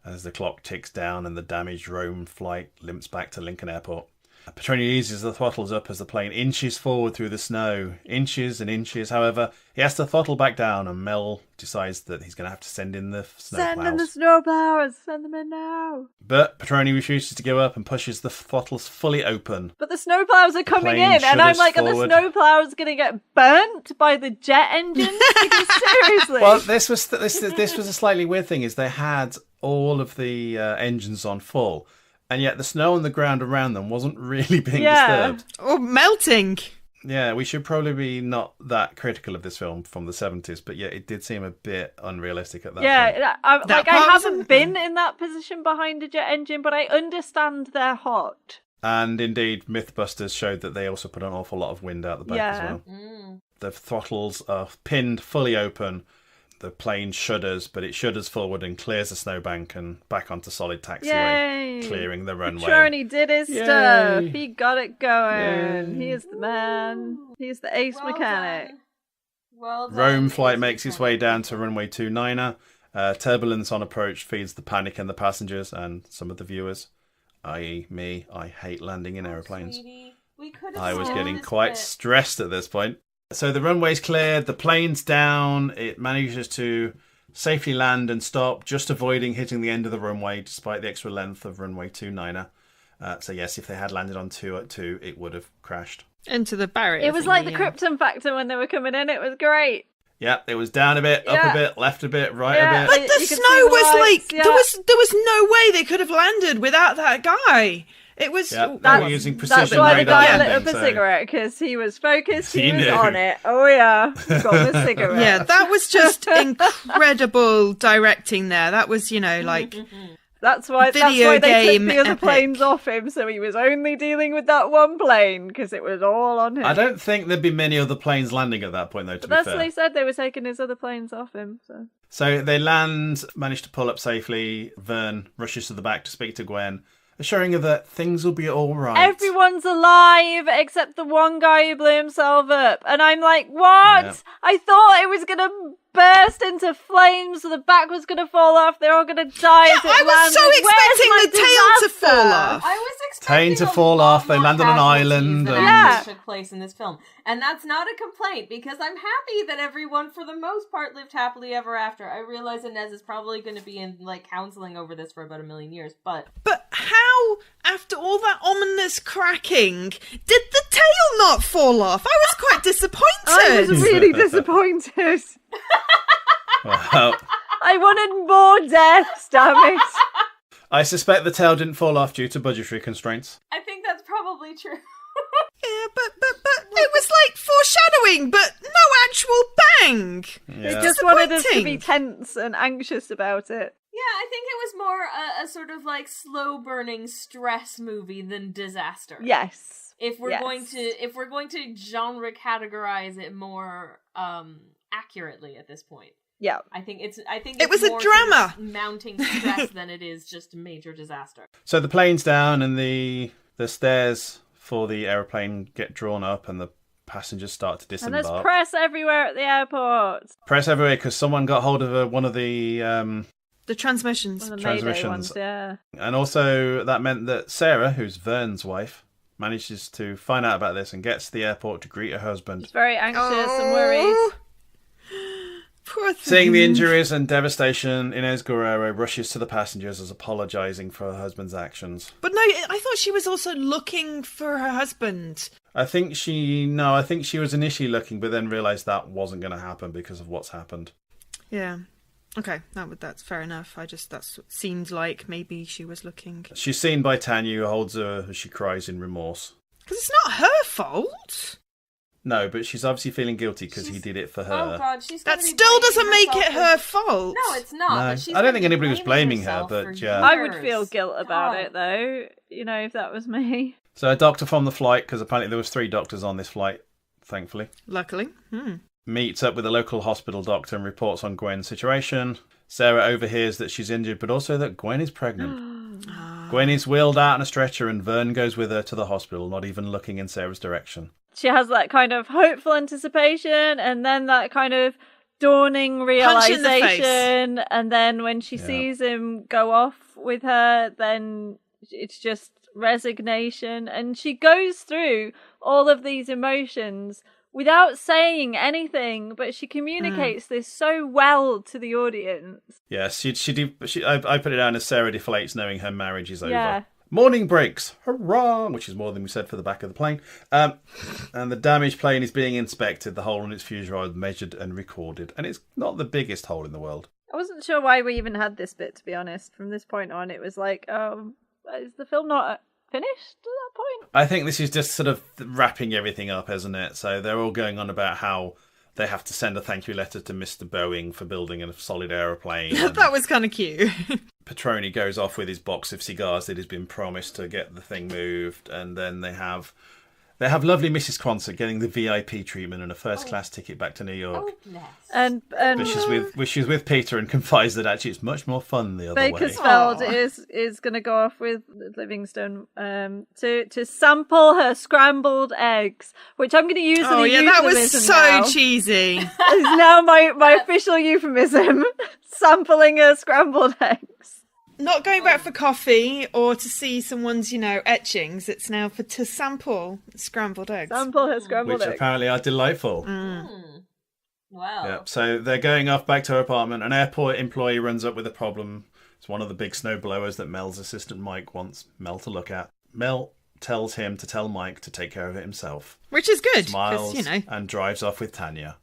as the clock ticks down and the damaged Rome flight limps back to Lincoln Airport. Petroni eases the throttles up as the plane inches forward through the snow. Inches and inches, however. He has to throttle back down, and Mel decides that he's going to have to send in the snowplows. Send in the snowplows! Send them in now! But Petroni refuses to give up and pushes the throttles fully open. But the snowplows are coming Plane in, and I'm like, forward. are the snowplows going to get burnt by the jet engines? Because seriously. Well, this was a slightly weird thing, is they had all of the engines on full, and yet the snow on the ground around them wasn't really being disturbed. Or melting. Yeah, we should probably be not that critical of this film from the 70s, but yeah, it did seem a bit unrealistic at that point. Yeah, I haven't been in that position behind a jet engine, but I understand they're hot. And indeed, Mythbusters showed that they also put an awful lot of wind out the back as well. The throttles are pinned fully open. The plane shudders, but it shudders forward and clears the snowbank and back onto solid taxiway, clearing the runway. Petroni did his stuff. He got it going. He is the man. He's the ace mechanic. Well done. Rome flight makes its way down to runway 29er. Turbulence on approach feeds the panic in the passengers and some of the viewers, i.e. me. I hate landing in aeroplanes. Sweetie, we could have I was skipped getting this quite bit. stressed at this point. So the runway's cleared, the plane's down, it manages to safely land and stop, just avoiding hitting the end of the runway despite the extra length of runway 29er. So yes, if they had landed on 2 it would have crashed. Into the barrier. It was like the Krypton factor when they were coming in. It was great. Yeah, it was down a bit, up a bit, left a bit, right a bit. But the You could snow see the was lights, there was no way they could have landed without that guy. It was. Yeah, they were using precision That's why the radar guy lit landing, up a so- cigarette, because he was focused, he was knew. on it. Oh yeah, got the cigarette. Yeah, that was just incredible directing there. That was, like That's why Video they game took the other epic. planes off him, so he was only dealing with that one plane, because it was all on him. I don't think there'd be many other planes landing at that point, though, to But be that's fair. what they said, they were taking his other planes off him. So So they land, manage to pull up safely. Vern rushes to the back to speak to Gwen. assuring her that things will be all right. Everyone's alive except the one guy who blew himself up. And I'm like, what? Yeah. I thought it was going to burst into flames, so the back was going to fall off. They're all going to die as it I was landed. so expecting Where's the my tail to disaster? fall off. I was expecting Taint to a fall lot off, they more land on an casualties island, than and- actually took place in this film. And that's not a complaint, because I'm happy that everyone, for the most part, lived happily ever after. I realize Inez is probably going to be in, like, counseling over this for about 1,000,000 years, but... But how, after all that ominous cracking, did the tail not fall off? I was quite disappointed. I was really disappointed. Well, I wanted more deaths, damn it. I suspect the tail didn't fall off due to budgetary constraints. I think that's probably true. Yeah, but it was like foreshadowing, but no actual bang. Yeah. They just wanted us to be Disappointing. tense and anxious about it. Yeah, I think it was more a sort of, like, slow-burning stress movie than disaster. Yes. If we're Yes. going to genre categorize it more accurately at this point. Yeah. I think It it's was a more sort of drama. mounting stress than it is just major disaster. So the plane's down and the stairs for the aeroplane get drawn up and the passengers start to And there's disembark. press everywhere at the airport. Press everywhere because someone got hold of one of the... The transmissions. One of the Mayday Transmissions. ones, yeah. and also that meant that Sarah, who's Vern's wife, manages to find out about this and gets to the airport to greet her husband. She's very anxious and worried. Poor thing. Seeing the injuries and devastation, Inez Guerrero rushes to the passengers as apologising for her husband's actions. But no, I thought she was also looking for her husband. I think she was initially looking, but then realised that wasn't going to happen because of what's happened. Yeah. Okay, that's fair enough. That's what seemed like maybe she was looking. She's seen by Tanya, who holds her as she cries in remorse. Because it's not her fault. No, but she's obviously feeling guilty because he did it for her. Oh god, she's That gonna be still blaming doesn't make herself it for- her fault. No, it's not. No, But she's I don't gonna think be anybody was blaming her, herself but for yeah. I would years. feel guilt about God. it, though, if that was me. So a doctor from the flight, because apparently there was 3 doctors on this flight, thankfully, Luckily. meets up with a local hospital doctor and reports on Gwen's situation. Sarah overhears that she's injured, but also that Gwen is pregnant. Gwen is wheeled out on a stretcher and Vern goes with her to the hospital, not even looking in Sarah's direction. She has that kind of hopeful anticipation and then that kind of dawning Punch in the face. realization. And then when she sees him go off with her, then it's just resignation. And she goes through all of these emotions without saying anything, but she communicates this so well to the audience. Yes, I put it down as Sarah deflates knowing her marriage is over. Yeah. Morning breaks, hurrah! Which is more than we said for the back of the plane. And the damaged plane is being inspected, the hole in its fuselage measured and recorded. And it's not the biggest hole in the world. I wasn't sure why we even had this bit, to be honest. From this point on, it was like, is the film not finished at that point? I think this is just sort of wrapping everything up, isn't it? So they're all going on about how they have to send a thank you letter to Mr. Boeing for building a solid aeroplane. That was kind of cute. Petroni goes off with his box of cigars that has been promised to get the thing moved, and then they have lovely Mrs. Quonsett getting the VIP treatment and a first-class ticket back to New York. Oh, bless. And But she's with Peter and confides that actually it's much more fun the other way. Bakersfeld is going to go off with Livingstone to sample her scrambled eggs, which I'm going to use as a euphemism that was so now. cheesy. It's now my official euphemism, sampling her scrambled eggs. Not going back for coffee or to see someone's, etchings. It's now to sample scrambled eggs. Sample her scrambled which eggs. apparently are delightful. Wow. Yep. So they're going off back to her apartment. An airport employee runs up with a problem. It's one of the big snow blowers that Mel's assistant Mike wants Mel to look at. Mel tells him to tell Mike to take care of it himself. Which is good. Smiles 'cause, and drives off with Tanya.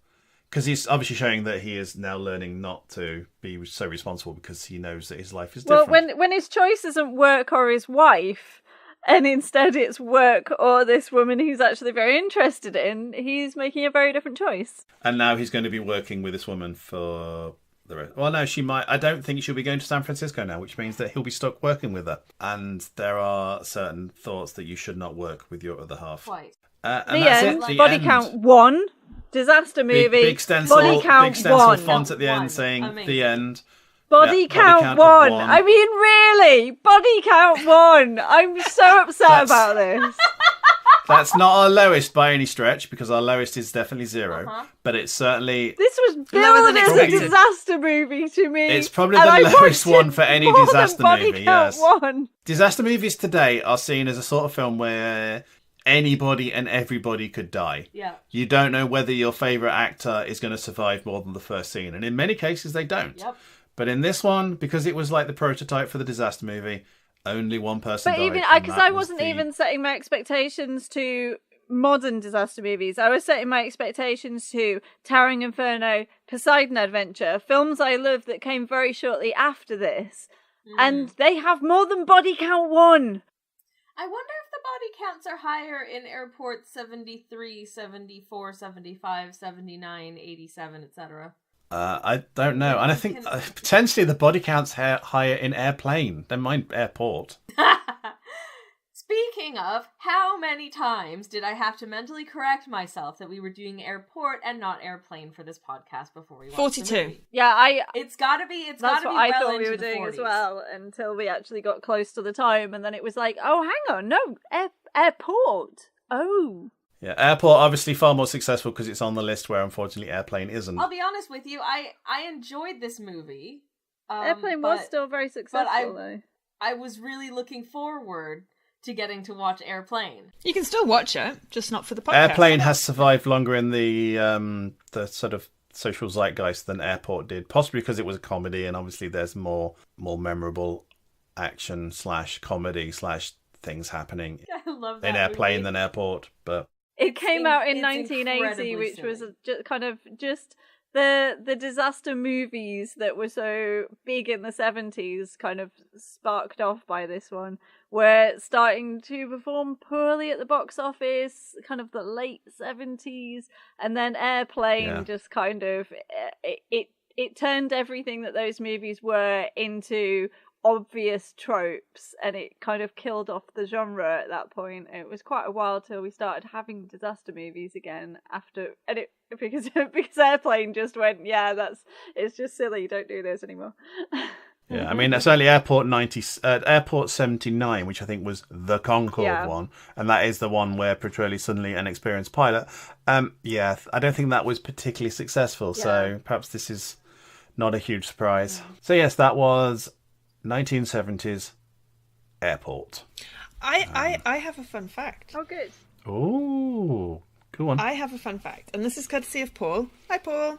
Because he's obviously showing that he is now learning not to be so responsible because he knows that his life is different. Well, when his choice isn't work or his wife, and instead it's work or this woman he's actually very interested in, he's making a very different choice. And now he's going to be working with this woman for the rest. Well, no, she might. I don't think she'll be going to San Francisco now, which means that he'll be stuck working with her. And there are certain thoughts that you should not work with your other half. Quite. And The that's end. it. The Body end. count 1. Disaster movie. Big stencil, Body count big stencil 1. font at the One. end saying Amazing. the end. Body count one. I mean, really? Body count one. I'm so upset about this. That's not our lowest by any stretch, because our lowest is definitely 0. But it's certainly... This was billed as a disaster movie to me. It's probably the lowest one for any disaster movie, yes. One. Disaster movies today are seen as a sort of film where anybody and everybody could die. Yeah. You don't know whether your favourite actor is going to survive more than the first scene. And in many cases, they don't. Yep. But in this one, because it was like the prototype for the disaster movie, only one person died. But even because I wasn't even setting my expectations to modern disaster movies. I was setting my expectations to Towering Inferno, Poseidon Adventure, films I love that came very shortly after this. And they have more than body count 1. I wonder if the body counts are higher in Airport 73, 74, 75, 79, 87, etc. I don't know. And I think potentially the body count's higher in Airplane than mine Airport. Speaking of, how many times did I have to mentally correct myself that we were doing Airport and not Airplane for this podcast before we watched 42. the movie? Yeah, It's gotta be. That's what I thought we were the doing 40s. as well, until we actually got close to the time, and then it was like, oh, hang on, no, Airport. Oh. Yeah, Airport obviously far more successful because it's on the list, where unfortunately Airplane isn't. I'll be honest with you, I enjoyed this movie. Airplane was still very successful, though. I was really looking forward to getting to watch Airplane. You can still watch it, just not for the podcast. Airplane has survived longer in the sort of social zeitgeist than Airport did, possibly because it was a comedy, and obviously there's more memorable action / comedy / things happening I love that in Airplane movie. than Airport. But it came out in it's 1980, which silly. was kind of just the disaster movies that were so big in the 70s kind of sparked off by this one, were starting to perform poorly at the box office, kind of the late 70s, and then Airplane just kind of it turned everything that those movies were into obvious tropes, and it kind of killed off the genre at that point. It was quite a while till we started having disaster movies again after, and it because Airplane just went, it's just silly, don't do this anymore. yeah, I mean, that's only Airport 79, which I think was the Concorde one, and that is the one where Petrelli suddenly an experienced pilot. I don't think that was particularly successful, so perhaps this is not a huge surprise. So yes, that was 1970s Airport. I have a fun fact. Oh, good. Ooh, go on. I have a fun fact, and this is courtesy of Paul. Hi, Paul.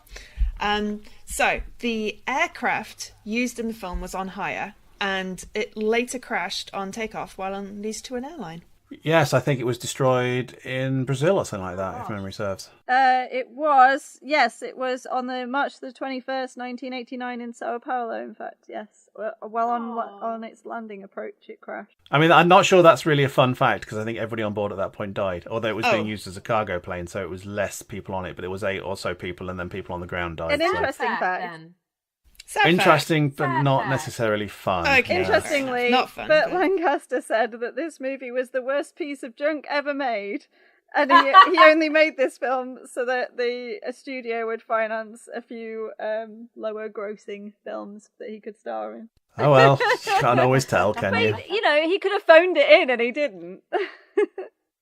So the aircraft used in the film was on hire, and it later crashed on takeoff while on lease to an airline. Yes, I think it was destroyed in Brazil or something like that, if memory serves. It was on the March the 21st, 1989 in Sao Paulo, in fact, yes. Well, on its landing approach, it crashed. I mean, I'm not sure that's really a fun fact, because I think everybody on board at that point died, although it was being used as a cargo plane, so it was less people on it, but it was 8 or so people, and then people on the ground died. An interesting fact. Interesting, but not necessarily fun. Okay. Interestingly, Not fun, Burt but... Lancaster said that this movie was the worst piece of junk ever made. And he only made this film so that a studio would finance a few lower grossing films that he could star in. Oh well, can't always tell, can you? But, he could have phoned it in and he didn't.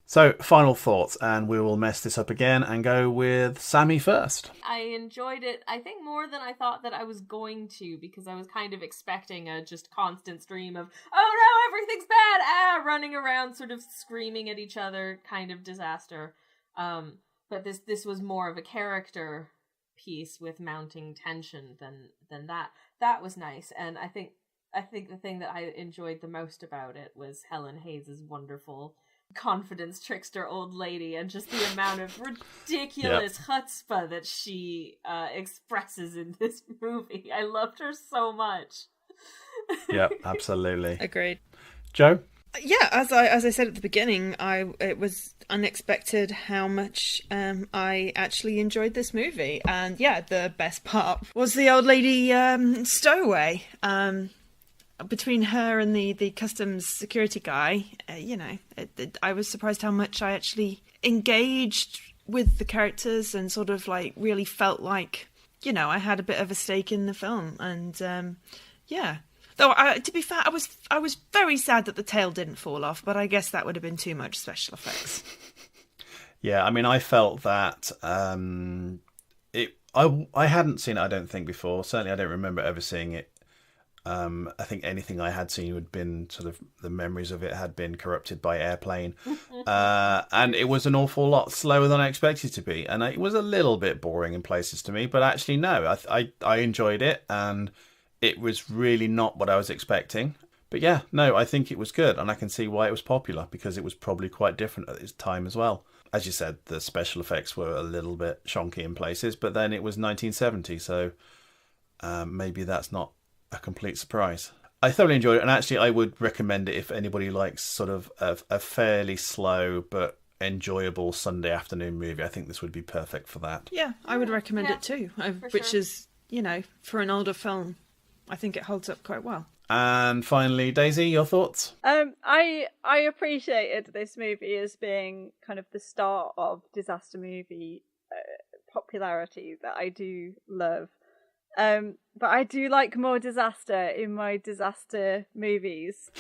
So, final thoughts, and we will mess this up again and go with Sammy first. I enjoyed it, I think, more than I thought that I was going to, because I was kind of expecting a just constant stream of, oh no, everything's bad, running around sort of screaming at each other kind of disaster. But this was more of a character piece with mounting tension than that. That was nice, and I think the thing that I enjoyed the most about it was Helen Hayes' wonderful confidence trickster old lady, and just the amount of ridiculous chutzpah that she expresses in this movie. I loved her so much. Yep, absolutely. Agreed. Joe? Yeah, as I said at the beginning, it was unexpected how much I actually enjoyed this movie, and the best part was the old lady stowaway. Between her and the customs security guy, I was surprised how much I actually engaged with the characters and sort of like really felt like you know, I had a bit of a stake in the film, and yeah. Though, to be fair, I was very sad that the tail didn't fall off, but I guess that would have been too much special effects. Yeah, I mean, I felt that I hadn't seen it, I don't think, before. Certainly, I don't remember ever seeing it. I think anything I had seen had been sort of the memories of it had been corrupted by Airplane, and it was an awful lot slower than I expected it to be, and it was a little bit boring in places to me. But actually, no, I enjoyed it, and it was really not what I was expecting. But yeah, no, I think it was good, and I can see why it was popular, because it was probably quite different at its time as well. As you said, the special effects were a little bit shonky in places, but then it was 1970, so maybe that's not a complete surprise. I thoroughly enjoyed it, and actually I would recommend it if anybody likes sort of a fairly slow but enjoyable Sunday afternoon movie. I think this would be perfect for that. Yeah, I would recommend it too, which is, you know, for an older film, I think it holds up quite well. And finally, Daisy, your thoughts? I appreciated this movie as being kind of the start of disaster movie popularity that I do love. But I do like more disaster in my disaster movies.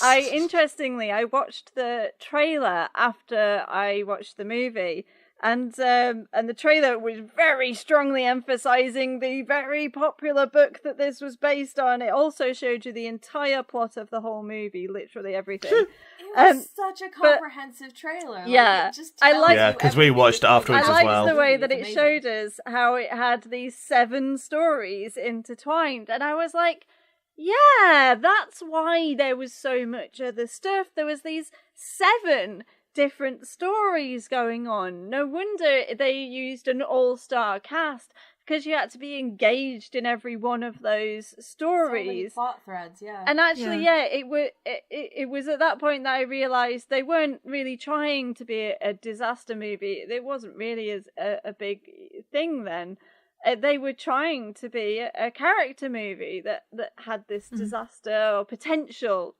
Interestingly, I watched the trailer after I watched the movie. And the trailer was very strongly emphasizing the very popular book that this was based on. It also showed you the entire plot of the whole movie, literally everything. It was such a comprehensive trailer. Yeah, because we watched it afterwards as well. I liked the way that it showed us how it had these 7 stories intertwined, and I was like, yeah, that's why there was so much other stuff. There was these 7 different stories going on. No wonder they used an all-star cast, because you had to be engaged in every one of those stories. So many plot threads, yeah. And actually, it was at that point that I realised they weren't really trying to be a disaster movie. It wasn't really a big thing then. They were trying to be a character movie that had this disaster or potential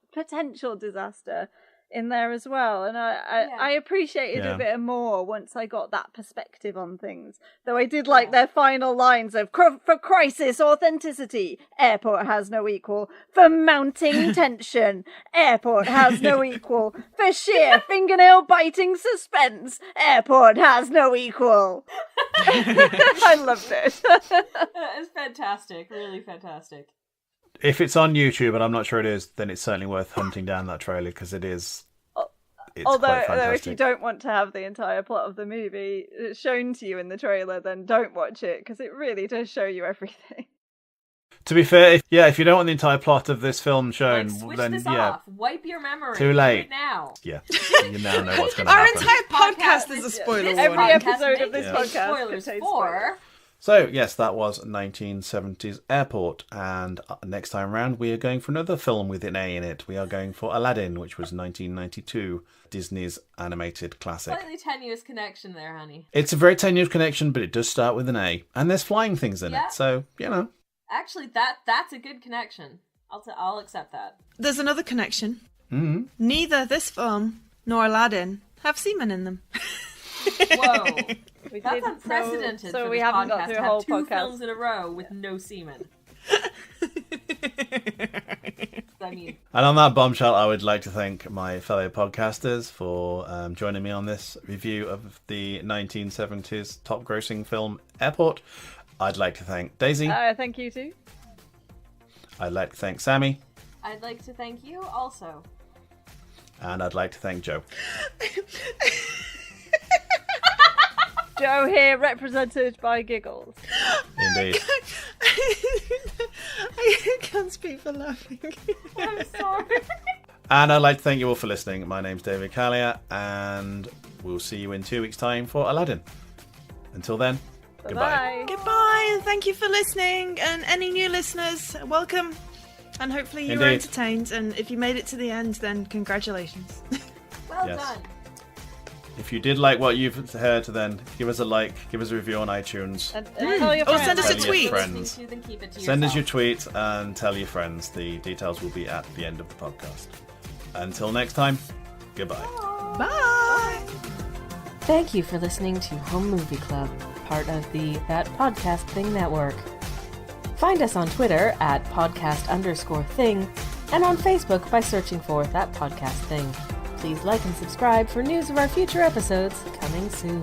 disaster in there as well, and I appreciated it a bit more once I got that perspective on things. Though I did like their final lines of, for crisis authenticity, airport has no equal. For mounting tension, airport has no equal. For sheer fingernail biting suspense, airport has no equal. I loved it. It's fantastic, really fantastic. If it's on YouTube, and I'm not sure it is, then it's certainly worth hunting down that trailer, because it's although quite fantastic. If you don't want to have the entire plot of the movie shown to you in the trailer, then don't watch it, because it really does show you everything. To be fair, if you don't want the entire plot of this film shown, switch then this off. Wipe your memory. Too late right now. Yeah, you now know what's going to Our happen. entire podcast is a spoiler warning. Every episode of this podcast spoilers contains for. So, yes, that was 1970s Airport, and next time round we are going for another film with an A in it. We are going for Aladdin, which was 1992, Disney's animated classic. Slightly tenuous connection there, honey. It's a very tenuous connection, but it does start with an A, and there's flying things in it, so, you know. Actually, that's a good connection. I'll accept that. There's another connection. Mm-hmm. Neither this film nor Aladdin have semen in them. Whoa. That's unprecedented. So for we this haven't podcast got through to a have whole 2 podcast films in a row with no semen. I mean, And on that bombshell, I would like to thank my fellow podcasters for joining me on this review of the 1970s top-grossing film Airport. I'd like to thank Daisy. Thank you too. I'd like to thank Sammy. I'd like to thank you also. And I'd like to thank Joe. Joe here, represented by Giggles. Indeed. I can't speak for laughing. I'm sorry. And I'd like to thank you all for listening. My name's David Callier, and we'll see you in 2 weeks' time for Aladdin. Until then, goodbye. Goodbye, and thank you for listening. And any new listeners, welcome. And hopefully you were entertained. And if you made it to the end, then congratulations. Well done. If you did like what you've heard, then give us a like, give us a review on iTunes. And tell your friends. Or send us a Tell your tweet. friends. Keep it to Send us yourself. your tweet and tell your friends. The details will be at the end of the podcast. Until next time, goodbye. Bye. Thank you for listening to Home Movie Club, part of the That Podcast Thing Network. Find us on Twitter at podcast_thing and on Facebook by searching for That Podcast Thing. Please like and subscribe for news of our future episodes coming soon.